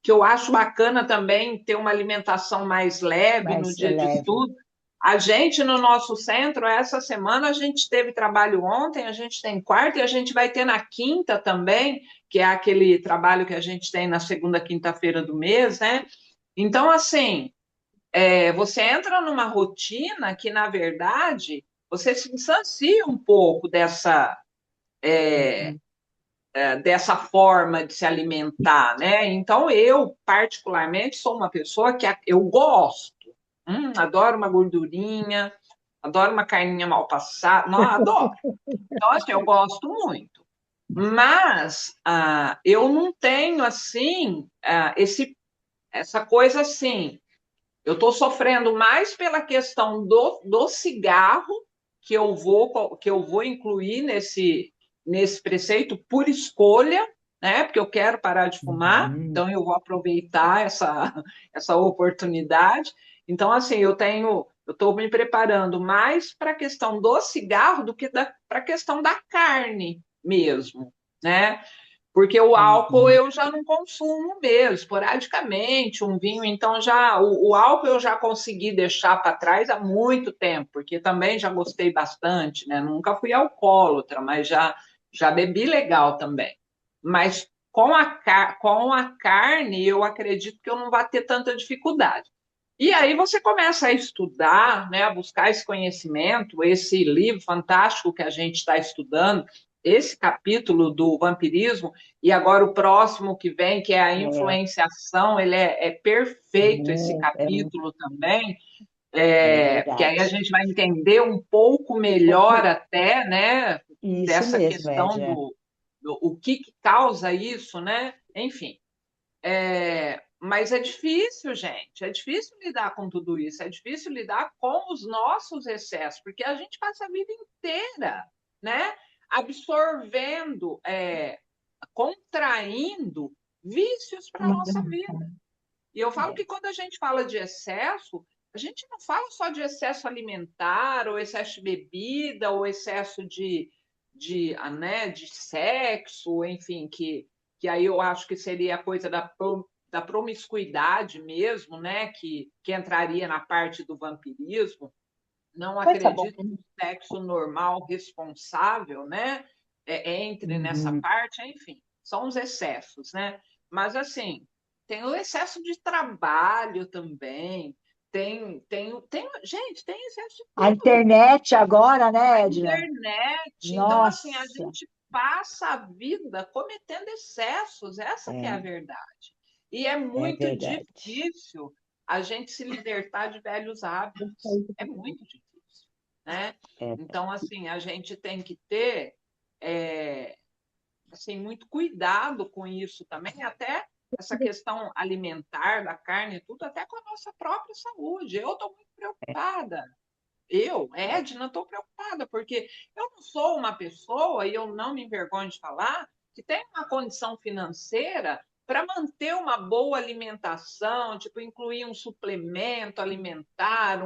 que eu acho bacana também ter uma alimentação mais leve no Mas dia de leve. estudo. A gente, no nosso centro, essa semana, a gente teve trabalho ontem, a gente tem quarta e a gente vai ter na quinta também, que é aquele trabalho que a gente tem na segunda quinta-feira do mês, né? Então, assim, você entra numa rotina que, na verdade, você se distancia um pouco Uhum. dessa forma de se alimentar, né? Então, eu, particularmente, sou uma pessoa que eu gosto, adoro uma gordurinha, adoro uma carninha mal passada, não, adoro. Então, assim, eu gosto muito. Mas eu não tenho, assim, essa coisa assim. Eu estou sofrendo mais pela questão do cigarro, que eu vou incluir nesse preceito por escolha, né? Porque eu quero parar de fumar, Uhum. então eu vou aproveitar essa oportunidade. Então, assim, eu estou me preparando mais para a questão do cigarro do que para a questão da carne mesmo, né? Porque o álcool Uhum. eu já não consumo mesmo, esporadicamente, um vinho, então já o álcool eu já consegui deixar para trás há muito tempo, porque também já gostei bastante, né? Nunca fui alcoólatra, mas já bebi legal também. Mas com a carne, eu acredito que eu não vou ter tanta dificuldade. E aí você começa a estudar, né, a buscar esse conhecimento, esse livro fantástico que a gente está estudando, esse capítulo do vampirismo, e agora o próximo que vem, que é a É, influenciação, ele é perfeito esse é, capítulo também, é porque aí a verdade. gente vai entender um pouco melhor até, né, Isso dessa mesmo, questão Edna. do o que causa isso, né? Enfim. Mas é difícil, gente. É difícil lidar com tudo isso. É difícil lidar com os nossos excessos, porque a gente passa a vida inteira, né? Absorvendo, contraindo vícios para a nossa vida. E eu falo É, que quando a gente fala de excesso, a gente não fala só de excesso alimentar, ou excesso de bebida, ou excesso de sexo, enfim, que aí eu acho que seria a coisa da promiscuidade mesmo, né? Que entraria na parte do vampirismo. Não pois tá bom. acredito que o sexo normal, responsável, né? Entre nessa Uhum. parte, enfim, são os excessos, né? Mas assim, tem o excesso de trabalho também, gente, tem excesso de A tudo. internet agora, A né, Edna? internet, então assim, a Nossa, gente passa a vida cometendo excessos, essa que é a é, verdade. E é é muito verdade. difícil a gente se libertar de velhos hábitos. É muito difícil, né? É, Então, assim, a gente tem que ter é, assim, muito cuidado com isso também, até essa questão alimentar da carne e tudo, até com a nossa própria saúde. Eu estou muito preocupada. Eu, é. Edna, estou preocupada, porque eu não sou uma pessoa, e eu não me envergonho de falar, que tem uma condição financeira para manter uma boa alimentação, tipo, incluir um suplemento alimentar,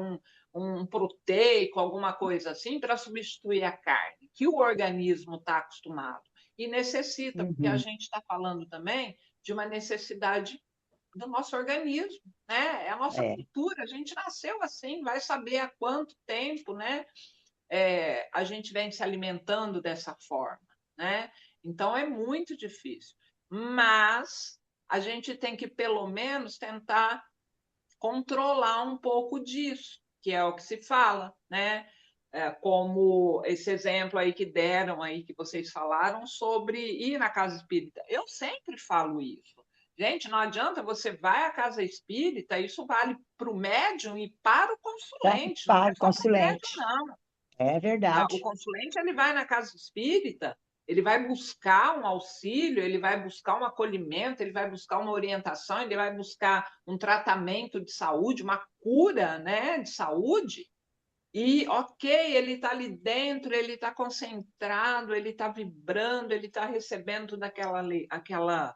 um proteico, alguma coisa assim, para substituir a carne, que o organismo está acostumado. E necessita, porque a Uhum. gente está falando também de uma necessidade do nosso organismo, né? É a nossa É, cultura, a gente nasceu assim, vai saber há quanto tempo, né? A gente vem se alimentando dessa forma, né? Então é muito difícil, mas a gente tem que pelo menos tentar controlar um pouco disso, que é o que se fala, né? Como esse exemplo aí que deram aí que vocês falaram sobre ir na casa espírita. Eu sempre falo isso. Gente, não adianta você vai à casa espírita, isso vale para o médium e para o tá, consulente, não é para o só para o médium, consulente. não. É O verdade. consulente ele vai na casa espírita, ele vai buscar um auxílio, ele vai buscar um acolhimento, ele vai buscar uma orientação, ele vai buscar um tratamento de saúde, uma cura, né, de saúde. E, ok, ele está ali dentro, ele está concentrado, ele está vibrando, ele está recebendo daquela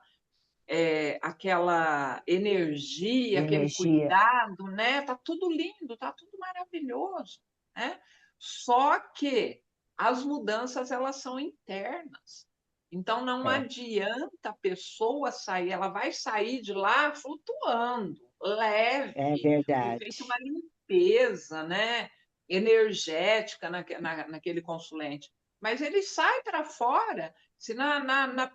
aquela energia, aquele Energia. cuidado, né? Tá tudo lindo, tá tudo maravilhoso, né? Só que as mudanças elas são internas. Então não É, adianta a pessoa sair, ela vai sair de lá flutuando, é leve, foi feita uma verdade. limpeza, né? Energética naquele consulente. Mas ele sai para fora, se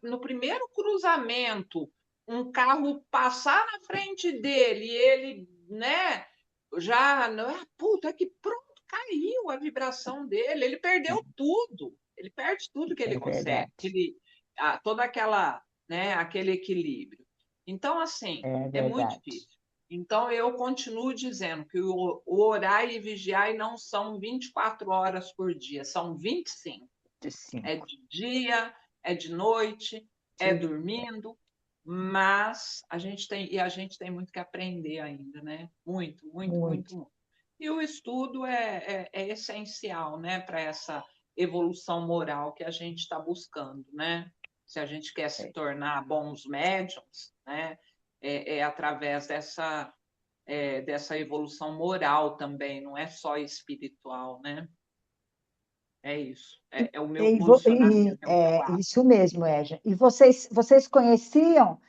no primeiro cruzamento um carro passar na frente dele e ele, né, já, puta, que pronto, caiu a vibração dele, ele perdeu tudo, ele perde tudo que ele É consegue, verdade. toda aquela, né, aquele equilíbrio. Então, assim, É é muito verdade. difícil. Então, eu continuo dizendo que o orar e vigiar não são 24 horas por dia, são 25. De É 5. de dia, é de noite, é dormindo, mas a gente tem muito que aprender ainda, né? Muito, muito, muito, Muito. muito. E o estudo é essencial, né, para essa evolução moral que a gente está buscando, né? Se a gente quer se É. tornar bons médiums, né, é através dessa evolução moral também, não é só espiritual, né? É isso. É o meu posicionamento, é o que eu acho. Isso mesmo, Edna. E vocês conheciam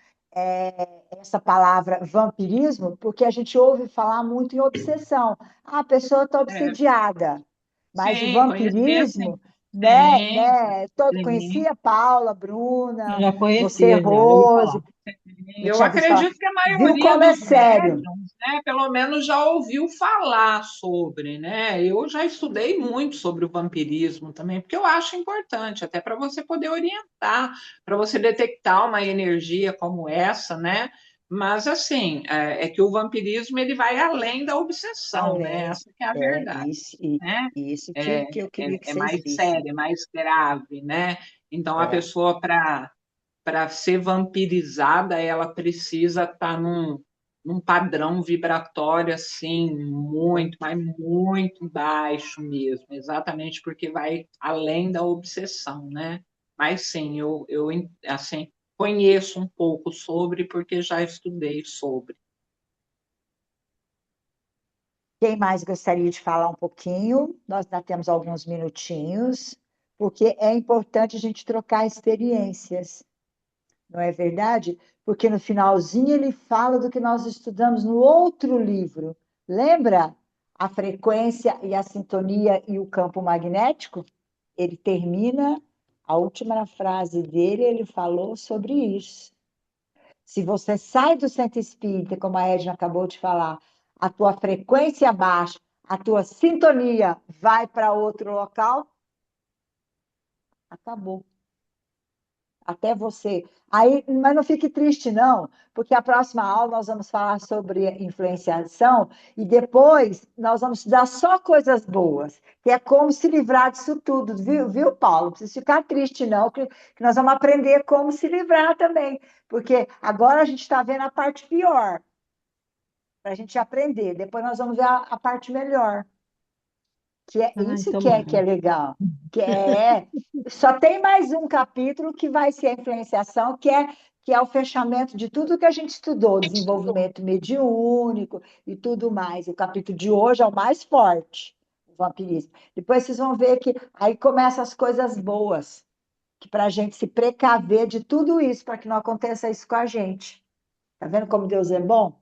essa palavra vampirismo? Porque a gente ouve falar muito em obsessão. Ah, a pessoa está É, obsediada. Mas o sim, conhecia, sim. vampirismo, né, Sim, né, todo sim. conhecia Paula, Eu Bruna, já você, conhecia, já ouvi Rose, falar. já Eu tinha visto falar. acredito que a Viu maioria como é dos sério? médiums, né, pelo menos já ouviu falar sobre, né? Eu já estudei muito sobre o vampirismo também, porque eu acho importante, até para você poder orientar, para você detectar uma energia como essa, né? Mas assim, é que o vampirismo ele vai além da obsessão, né? Além. Essa que é a verdade, né? Isso É, que eu queria que é vocês mais vissem. sério, é mais grave, né? Então a É, pessoa para ser vampirizada, ela precisa estar num padrão vibratório assim, muito, mas muito baixo mesmo, exatamente porque vai além da obsessão, né? Mas sim, eu assim, conheço um pouco sobre, porque já estudei sobre. quem mais gostaria de falar um pouquinho? Nós ainda temos alguns minutinhos, porque é importante a gente trocar experiências, não é verdade? Porque no finalzinho ele fala do que nós estudamos no outro livro. Lembra? A frequência e a sintonia e o campo magnético? Ele termina, a última frase dele, ele falou sobre isso. Se você sai do centro espírita, como a Edna acabou de falar, a tua frequência baixa, a tua sintonia vai para outro local, acabou. Até você. Aí, mas não fique triste, não, porque a próxima aula nós vamos falar sobre influenciação e depois nós vamos estudar só coisas boas, que é como se livrar disso tudo, viu, Paulo? Não precisa ficar triste, não, que nós vamos aprender como se livrar também, porque agora a gente está vendo a parte pior, para a gente aprender. Depois nós vamos ver a parte melhor, que é Ai, isso que é tomara. legal. Só tem mais um capítulo que vai ser a influenciação, que é o fechamento de tudo que a gente estudou, desenvolvimento mediúnico e tudo mais. O capítulo de hoje é o mais forte, o vampirismo. Depois vocês vão ver que aí começam as coisas boas, que para a gente se precaver de tudo isso, para que não aconteça isso com a gente. Tá vendo como Deus é bom?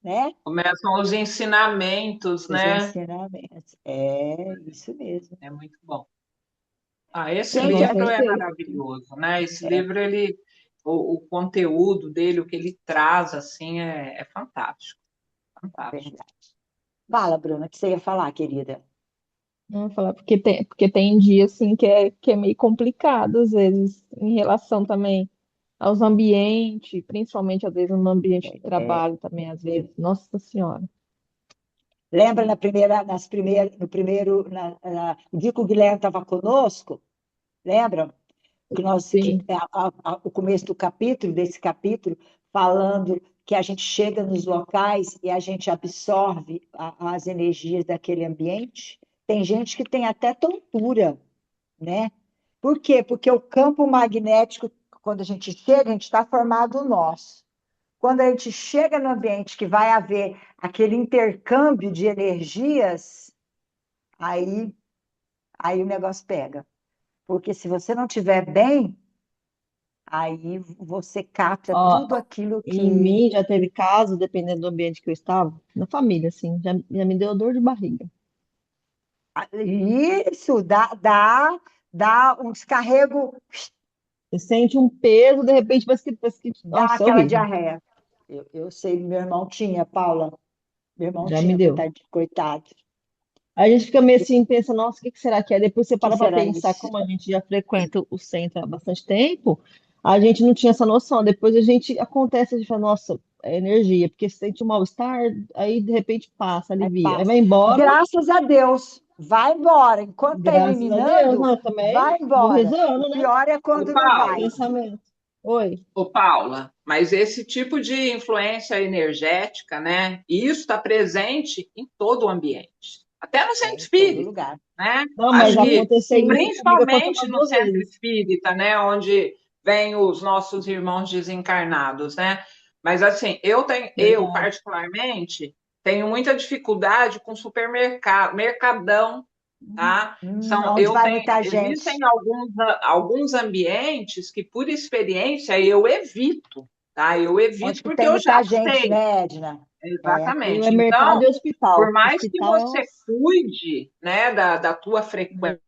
Né? Começam os ensinamentos, Os né? ensinamentos. É isso mesmo. É muito bom. Ah, esse Quem Com já, livro é certeza. maravilhoso, né? Esse é, livro, o conteúdo dele, o que ele traz, assim, é fantástico, fantástico. verdade. Fala, Bruna, o que você ia falar, querida? Não vou falar porque tem dia assim que é meio complicado, às vezes, em relação também aos ambientes, principalmente às vezes no ambiente de É, trabalho também, às vezes. Nossa Senhora. lembra no primeiro, o dia que o Guilherme estava conosco? Lembra? Sim, O começo do capítulo, desse capítulo, falando que a gente chega nos locais e a gente absorve as energias daquele ambiente. Tem gente que tem até tontura, né? Por quê? Porque o campo magnético quando a gente chega, a gente está formado nós. Quando a gente chega no ambiente que vai haver aquele intercâmbio de energias, aí, aí o negócio pega. Porque se você não estiver bem, aí você capta Ó, tudo aquilo em que. mim já teve caso, dependendo do ambiente que eu estava, na família, assim, já me deu dor de barriga. Isso dá um descarrego, Você sente um peso, de repente, dá nossa, é aquela horrível. diarreia. Eu sei, meu irmão tinha, Paula. Meu irmão Já me tinha, deu. coitado. Aí a gente fica meio O assim, pensa, nossa, o que que será que é? Depois você que para será pensar, isso? como a gente já frequenta o centro há bastante tempo, a gente não tinha essa noção. Depois a gente acontece, a gente fala, nossa, é energia, porque você sente um mal-estar, aí de repente passa, Aí alivia. Aí passa. vai embora, Graças a Deus, vai embora. Enquanto está graças a Deus, eliminando, não, eu também vai vou embora. O rezando, né? pior é Ô, quando não vai. Paulo, Pensamento. Oi. ô, Paula, mas esse tipo de influência energética, né? Isso está presente em todo o ambiente, até no centro É, em todo espírita, lugar. né? Não, mas Acho que aconteceu isso comigo, aconteceu principalmente umas no duas centro vezes. espírita, né? Onde vêm os nossos irmãos desencarnados, né? Mas assim, eu Verdade. particularmente tenho muita dificuldade com supermercado, mercadão, tá? Onde vai muita Existem gente. alguns ambientes que, por experiência, eu evito, tá? Eu Onde evito que porque tem eu já muita gente, sei, né, Edna? É. E é exatamente. mercado Então, e por hospital. mais que Hospital é você nossa. cuide, né, da tua frequência,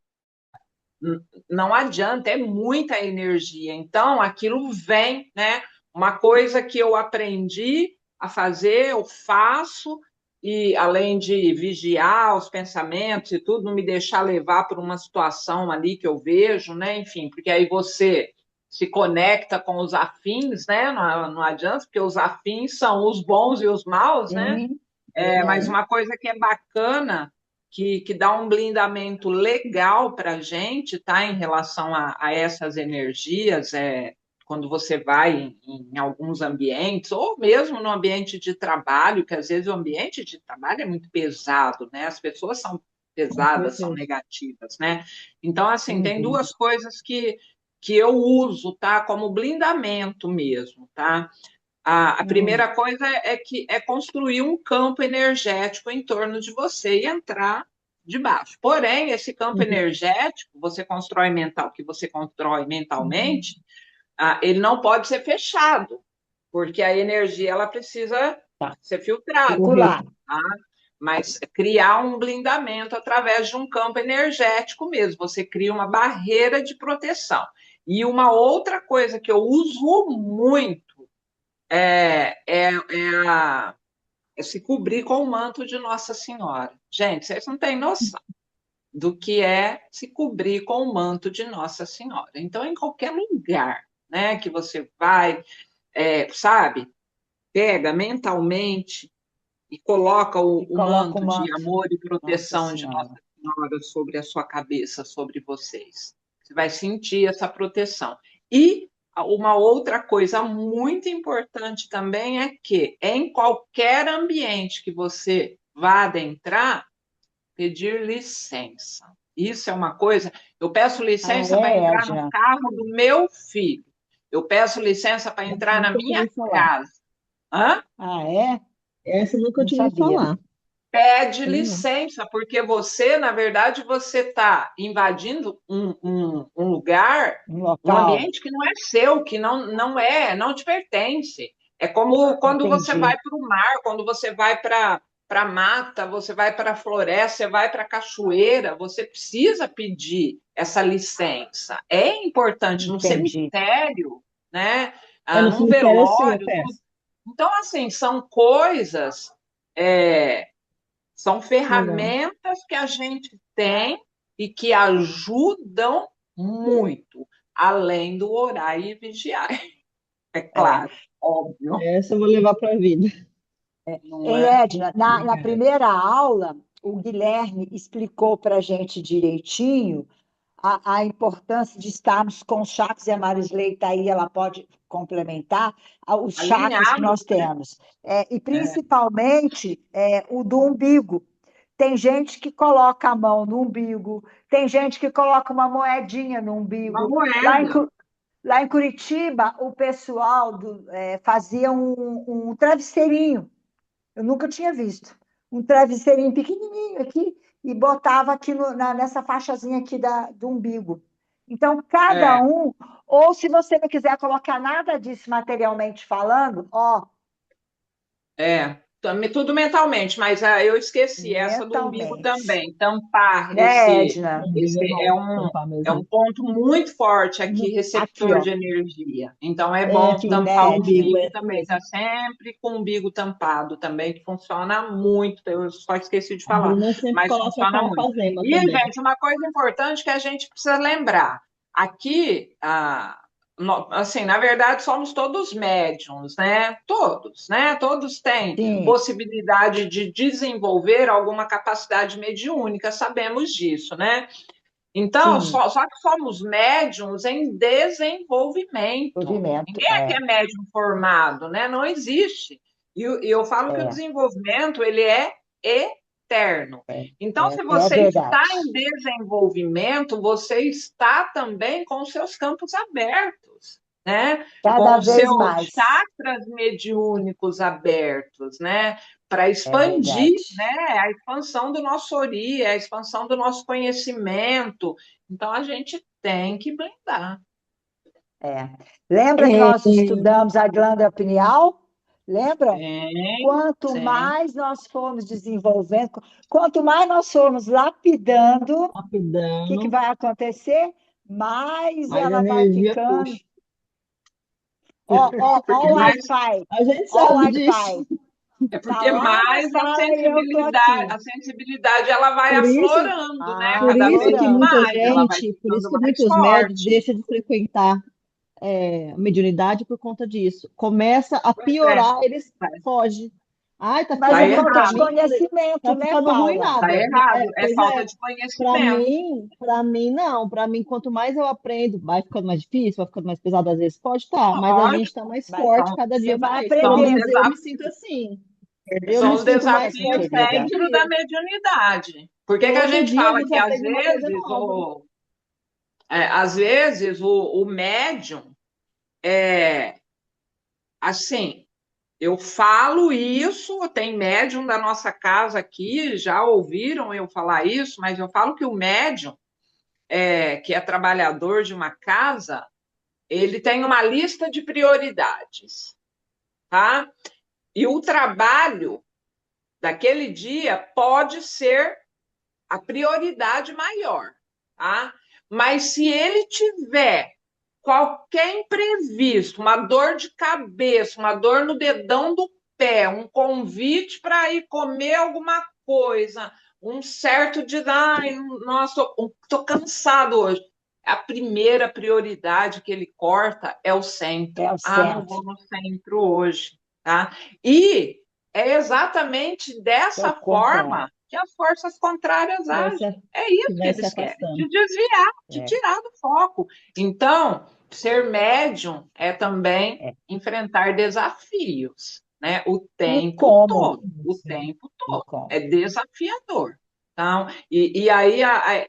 não adianta, é muita energia. Então, aquilo vem, né? Uma coisa que eu aprendi a fazer, eu faço, e além de vigiar os pensamentos e tudo, não me deixar levar por uma situação ali que eu vejo, né? Enfim, porque aí você se conecta com os afins, né? Não adianta, porque os afins são os bons e os maus, né? Sim, Mas verdade. uma coisa que é bacana, que dá um blindamento legal para a gente, tá? Em relação a essas energias, quando você vai em alguns ambientes, ou mesmo no ambiente de trabalho, que às vezes o ambiente de trabalho é muito pesado, né? As pessoas são Com pesadas, são certeza. negativas, né? Então, assim, tem Uhum. duas coisas que eu uso, tá? Como blindamento mesmo, tá? A Hum. primeira coisa é que é construir um campo energético em torno de você e entrar de baixo. Porém, esse campo Uhum. energético, que você constrói mentalmente, ele não pode ser fechado, porque a energia ela precisa Tá. ser filtrada, Correto. Circular. tá? Mas criar um blindamento através de um campo energético mesmo, você cria uma barreira de proteção. E uma outra coisa que eu uso muito é, é, é, é se cobrir com o manto de Nossa Senhora. Gente, vocês não têm noção do que é se cobrir com o manto de Nossa Senhora. Então, em qualquer lugar, né, que você vai, sabe, pega mentalmente e coloca E o coloca o manto de manto. amor e Nossa proteção de Nossa Senhora. Senhora sobre a sua cabeça, sobre vocês. Você vai sentir essa proteção. E uma outra coisa muito importante também é que em qualquer ambiente que você vá adentrar, pedir licença. Isso é uma coisa. Eu peço Ah, licença para é, entrar no Edna? carro do meu filho. Eu peço licença para Essa eu entrar na nunca minha ouvi falar. casa. Hã? Ah, é? Essa eu nunca Não te ouvi sabia. falar. Pede Também não. licença, porque você, na verdade, você está invadindo um lugar, Um um local. ambiente que não é seu, que não te pertence. É como quando você vai Entendi. para o mar, quando você vai para a mata, você vai para a floresta, você vai para a cachoeira, você precisa pedir essa licença. É importante no Entendi. cemitério, né? É, no Num cemitério assim, eu velório, tudo. peço. Então, assim, são coisas, é, são Legal. ferramentas que a gente tem e que ajudam muito, além do orar e vigiar. É É. claro, óbvio, Essa eu vou levar para a vida. não Ei, é? Edna, na Obrigada. primeira aula, o Guilherme explicou para a gente direitinho a importância de estarmos com os chakras, e a Marisley está aí, ela pode complementar, os chakras que Alinhados, nós né? temos. E principalmente o do umbigo. Tem gente que coloca a mão no umbigo, tem gente que coloca uma moedinha no Uma umbigo. Lá, moeda. Lá em Curitiba, o pessoal fazia um travesseirinho. Eu nunca tinha visto. Um travesseirinho pequenininho aqui e botava aqui nessa faixazinha aqui do umbigo. Então, cada É, um, ou se você não quiser colocar nada disso materialmente falando, ó, tudo mentalmente, mas eu esqueci essa do umbigo mentalmente. também. Tampar Né, Edna? Umbigo esse é é bom um, tampar é mesmo. um ponto muito forte aqui, Aqui, receptor ó. de energia. Então é É, bom aqui, tampar Né, o Edna? umbigo umbigo é assim também. mesmo. Tá sempre com o umbigo tampado também, que funciona muito. Eu só esqueci de A falar, Bruna sempre mas coloca com funciona muito. alfazema E, também. gente, uma coisa importante que a gente precisa lembrar. Aqui, assim, na verdade, somos todos médiums, né? Todos, né? Todos têm Sim, possibilidade de desenvolver alguma capacidade mediúnica, sabemos disso, né? Então, sim. só que somos médiums em desenvolvimento. Movimento, Ninguém aqui é médium formado, né? Não existe. E eu falo que o é, desenvolvimento ele é eterno. Então, se é você está verdade. em desenvolvimento, você está também com os seus campos abertos, né? Cada Com os vez seus mais. chakras mediúnicos abertos, né? Para É expandir, né, verdade. a expansão do nosso ori, a expansão do nosso conhecimento. Então, a gente tem que blindar. É. Lembra que É, nós estudamos a glândula pineal? Lembra? Sim, Quanto sim. mais nós formos desenvolvendo, quanto mais nós formos lapidando, o que rapidão, vai acontecer? Mais mais ela vai energia ficando. puxa. Ó o Porque mais, Wi-Fi. A gente Ó o sabe disso. Wi-Fi. Tá porque lá na mais sala e eu tô aqui. a sensibilidade ela vai Por isso, aflorando, né? Ah, por Cada isso vez que florando. muita mais, ela vai gente, por isso ficando que mais muitos médios forte. deixam de frequentar a mediunidade por conta disso. Começa a Pois é, piorar, eles fogem. Ai, tá Mas tá é ficando ruim falta para de errado, mim, conhecimento, tá né, ficando ruim Paula? tá nada. errado. É Pois falta é, de conhecimento. para mim não, para mim quanto mais eu aprendo, vai ficando mais difícil, vai ficando mais pesado às vezes, pode estar, mas a gente está Lógico, mais Mas forte são, cada dia você vai mais. Pelo são os menos aprendendo, eu me desafios. sinto assim. Eu São me os sinto mais desafios forte cada querida. dentro da dia. mediunidade. Por que que a Todo gente dia a fala gente que aprende uma coisa nova. às vezes o médium é assim, eu falo isso, tem médium da nossa casa aqui, já ouviram eu falar isso, mas eu falo que o médium, que é trabalhador de uma casa, ele tem uma lista de prioridades, tá? E o trabalho daquele dia pode ser a prioridade maior, tá? Mas se ele tiver qualquer imprevisto, uma dor de cabeça, uma dor no dedão do pé, um convite para ir comer alguma coisa, um certo de, ai, nossa, estou cansado hoje. A primeira prioridade que ele corta é o É centro. o Ah, não centro. vou no centro hoje, tá? E é exatamente Eu dessa concordo. forma que as forças contrárias Vai agem. se, É isso que vai se eles querem, afastando. te desviar, te É, tirar do foco. Então, ser médium é também é. enfrentar desafios, né? O E tempo como? todo, o tempo E todo. como? É desafiador. Então, e aí,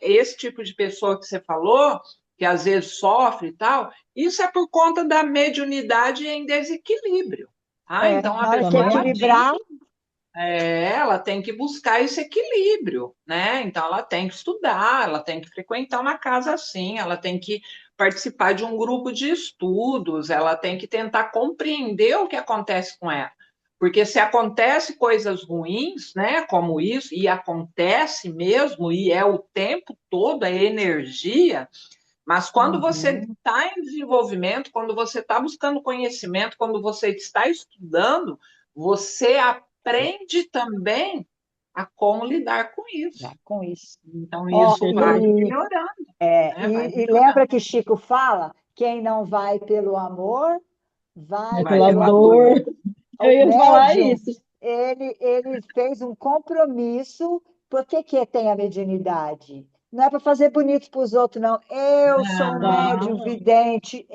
esse tipo de pessoa que você falou, que às vezes sofre e tal, isso é por conta da mediunidade em desequilíbrio. Tá? É, Então, a na hora que pessoa Também ela acho. tem equilibrar, ela tem que buscar esse equilíbrio, né? Então, ela tem que estudar, ela tem que frequentar uma casa assim, ela tem que participar de um grupo de estudos, ela tem que tentar compreender o que acontece com ela. Porque se acontece coisas ruins, né, como isso, e acontece mesmo, e é o tempo todo, é energia, mas quando você uhum, está em desenvolvimento, quando você está buscando conhecimento, quando você está estudando, você aprende também a como lidar com já isso. com isso. Então, Com Ó, isso vai certeza. melhorando, né? Vai e lembra melhorando. que Chico fala: quem não vai pelo amor, vai É Vai pela pela pela dor. dor. dor. Eu O ia falar médium, isso. ele fez um compromisso. Por que que tem a mediunidade? Não é para fazer bonito para os outros, não. Eu sou um Não, médium vidente.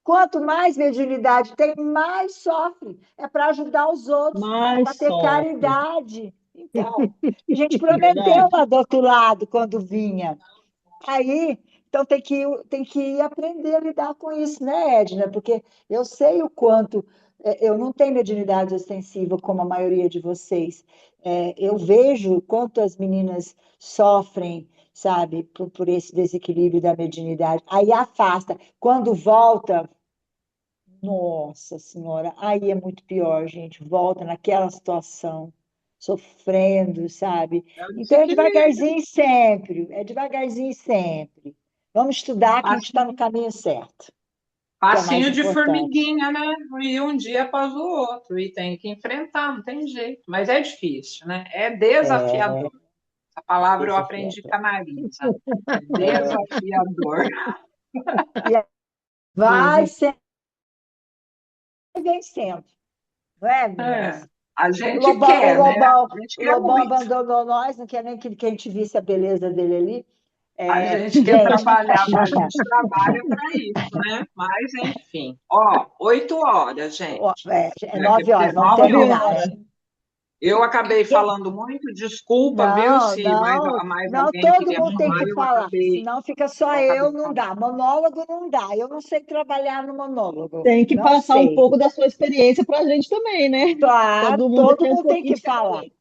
Quanto mais mediunidade tem, mais sofre. É para ajudar os outros, é para Mais ter sofre. caridade. Então, a gente É prometeu verdade. lá do outro lado quando vinha. Aí Então tem que ir aprender a lidar com isso, né, Edna? Porque eu sei o quanto eu não tenho mediunidade ostensiva como a maioria de vocês. Eu vejo o quanto as meninas sofrem, sabe, por esse desequilíbrio da mediunidade. Aí afasta. Quando volta, nossa Senhora, aí é muito pior, gente. Volta naquela situação, sofrendo, sabe? É o Então desequilíbrio. é devagarzinho sempre. Vamos estudar que a gente está no caminho certo, que é o mais Passinho de importante. formiguinha, né? E um dia após o outro. E tem que enfrentar, não tem jeito. Mas é difícil, né? É É, desafiador. Essa palavra eu aprendi com desafiador. a Marisa. É É, desafiador. e vai ser vencendo, não é, É. meninas? A O gente Lobão, o quer, né? Lobão, A gente o quer Lobão muito. abandonou nós, não quer nem que a gente visse a beleza dele ali. A É, gente quer gente, trabalhar, a gente trabalha para isso, né? Mas, enfim. Ó, 8 horas, gente. é É, quer 9 horas, dizer, vamos 9 horas. terminar. 9 horas. Eu acabei Quem- falando muito, desculpa, viu? Não, Se não, mais não, alguém todo queria mundo tem falar, que falar, senão fica só eu acabei eu, não falando. dá. Monólogo não dá. Eu não sei trabalhar no monólogo, Tem que não passar um sei. pouco da sua experiência para a gente também, né? Claro, Todo mundo todo aqui é um mundo tem pouquinho que de cada falar. um.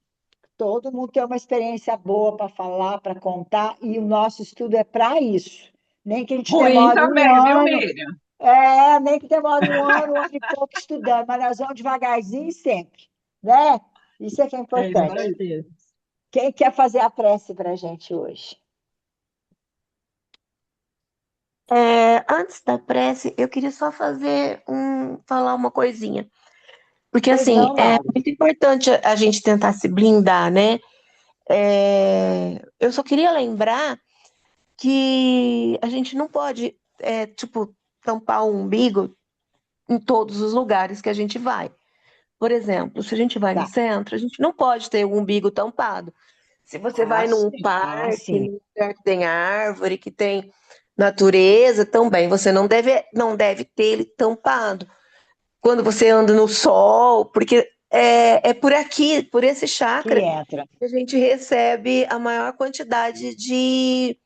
Todo mundo tem uma experiência boa para falar, para contar, e o nosso estudo é para isso. Nem que a gente Ruim demore um também, viu, ano, Miriam? nem que demore um ano e pouco estudando, mas nós vamos devagarzinho sempre, né? Isso é que é É isso Com importante. aí. certeza. Quem quer fazer a prece para a gente hoje? Antes da prece, eu queria só falar uma coisinha. Porque, Pois assim, não, é Mari. muito importante a gente tentar se blindar, né? Eu só queria lembrar que a gente não pode, tipo, tampar o umbigo em todos os lugares que a gente vai. Por exemplo, se a gente vai no Tá. centro, a gente não pode ter o umbigo tampado. Se você Ah, vai num sim. Ah, parque, sim. num lugar que tem árvore, que tem natureza também, você não deve ter ele tampado. Quando você anda no sol, porque é por aqui, por esse Que chakra, entra. que a gente recebe a maior quantidade de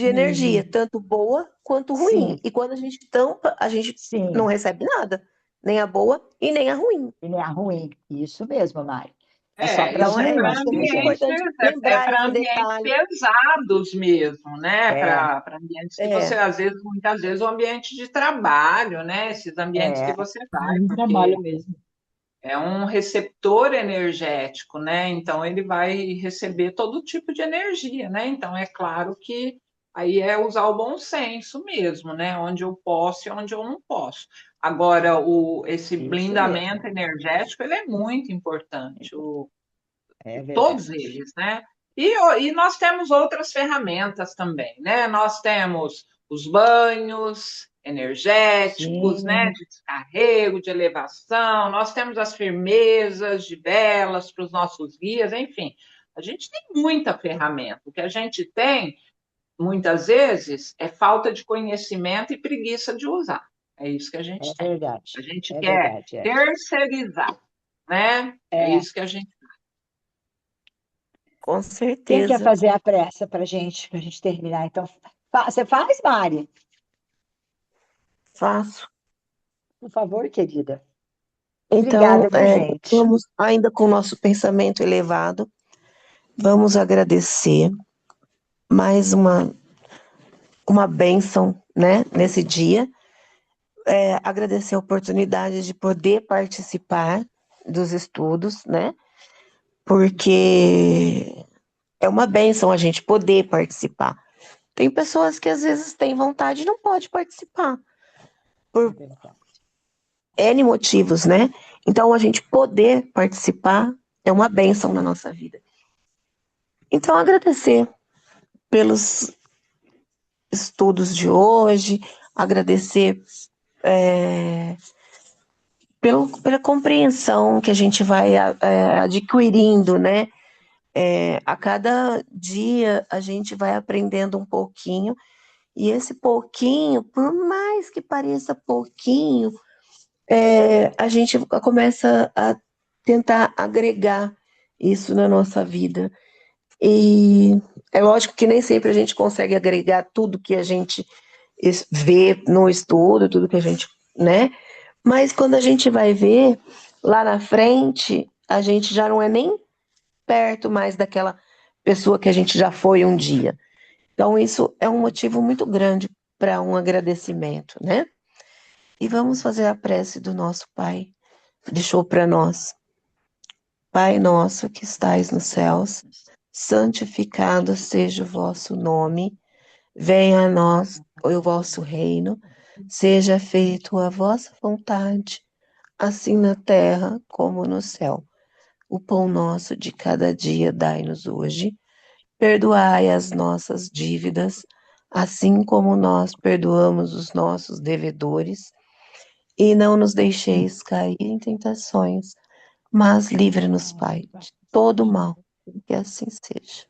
energia, Uhum. tanto boa quanto ruim. Sim, E quando a gente tampa, a gente não sim. recebe nada, nem a boa e nem a ruim. E não é ruim. Isso mesmo, Mari. É só para as Então, eu ruins acho que é muito mesmo. importante É lembrar para esse ambientes detalhe. pesados mesmo, né? É, Para ambientes que você, É, às vezes, muitas vezes, o ambiente de trabalho, né? Esses ambientes que é, você vai, No porque trabalho mesmo. é um receptor energético, né? Então ele vai receber todo tipo de energia, né? Então é claro que aí é usar o bom senso mesmo, né? Onde eu posso e onde eu não posso. Agora, esse isso mesmo. blindamento energético, ele é muito importante, É todos verdade. eles, né? E nós temos outras ferramentas também, né? Nós temos os banhos energéticos, né? Sim, De descarrego, de elevação, nós temos as firmezas de velas para os nossos guias, enfim. A gente tem muita ferramenta. O que a gente tem, muitas vezes, é falta de conhecimento e preguiça de usar. É isso que a é gente tem. A verdade. gente É quer verdade, Ed. terceirizar, né? É É. isso que a gente. com Quem quer certeza. fazer a pressa para a gente terminar? Então, você faz, Mari? Faço. Por favor, querida. Então, Obrigada, viu, gente? vamos ainda com o nosso pensamento elevado, vamos agradecer mais uma bênção, né, nesse dia. Agradecer a oportunidade de poder participar dos estudos, né? Porque é uma bênção a gente poder participar. Tem pessoas que às vezes têm vontade e não pode participar, É por verdade. N motivos, né? Então, a gente poder participar é uma bênção na nossa vida. Então, agradecer pelos estudos de hoje, agradecer pela compreensão que a gente vai adquirindo, né? A cada dia a gente vai aprendendo um pouquinho, e esse pouquinho, por mais que pareça pouquinho, a gente começa a tentar agregar isso na nossa vida. E É lógico que nem sempre a gente consegue agregar tudo que a gente vê no estudo, tudo que a gente, né? Mas quando a gente vai ver, lá na frente, a gente já não é nem perto mais daquela pessoa que a gente já foi um dia. Então, isso é um motivo muito grande para um agradecimento, né? E vamos fazer a prece do nosso Pai. Deixou para nós. Pai nosso que estais nos céus, santificado seja o vosso nome. Venha a nós o vosso reino. Seja feita a vossa vontade, assim na terra como no céu. O pão nosso de cada dia dai-nos hoje. Perdoai as nossas dívidas, assim como nós perdoamos os nossos devedores. E não nos deixeis cair em tentações, mas livre-nos, Pai, de todo mal. Que assim seja.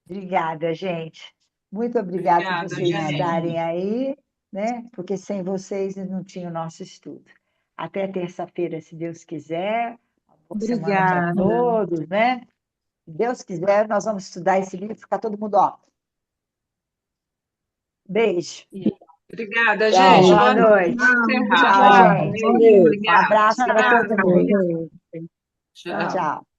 Obrigada, gente. Muito obrigada por Obrigada, vocês gente. estarem aí, né? Porque sem vocês não tinha o nosso estudo. Até terça-feira, se Deus quiser. Boa semana para Obrigada. todos, né? Se Deus quiser, nós vamos estudar esse livro, ficar todo mundo, ó. Beijo. Obrigada, Tchau, gente. boa Boa noite. noite. Vamos encerrar. Tchau, Tchau. gente. Beijo. Um Obrigada. abraço para todo mundo. Tchau. Tchau, Tchau. tchau.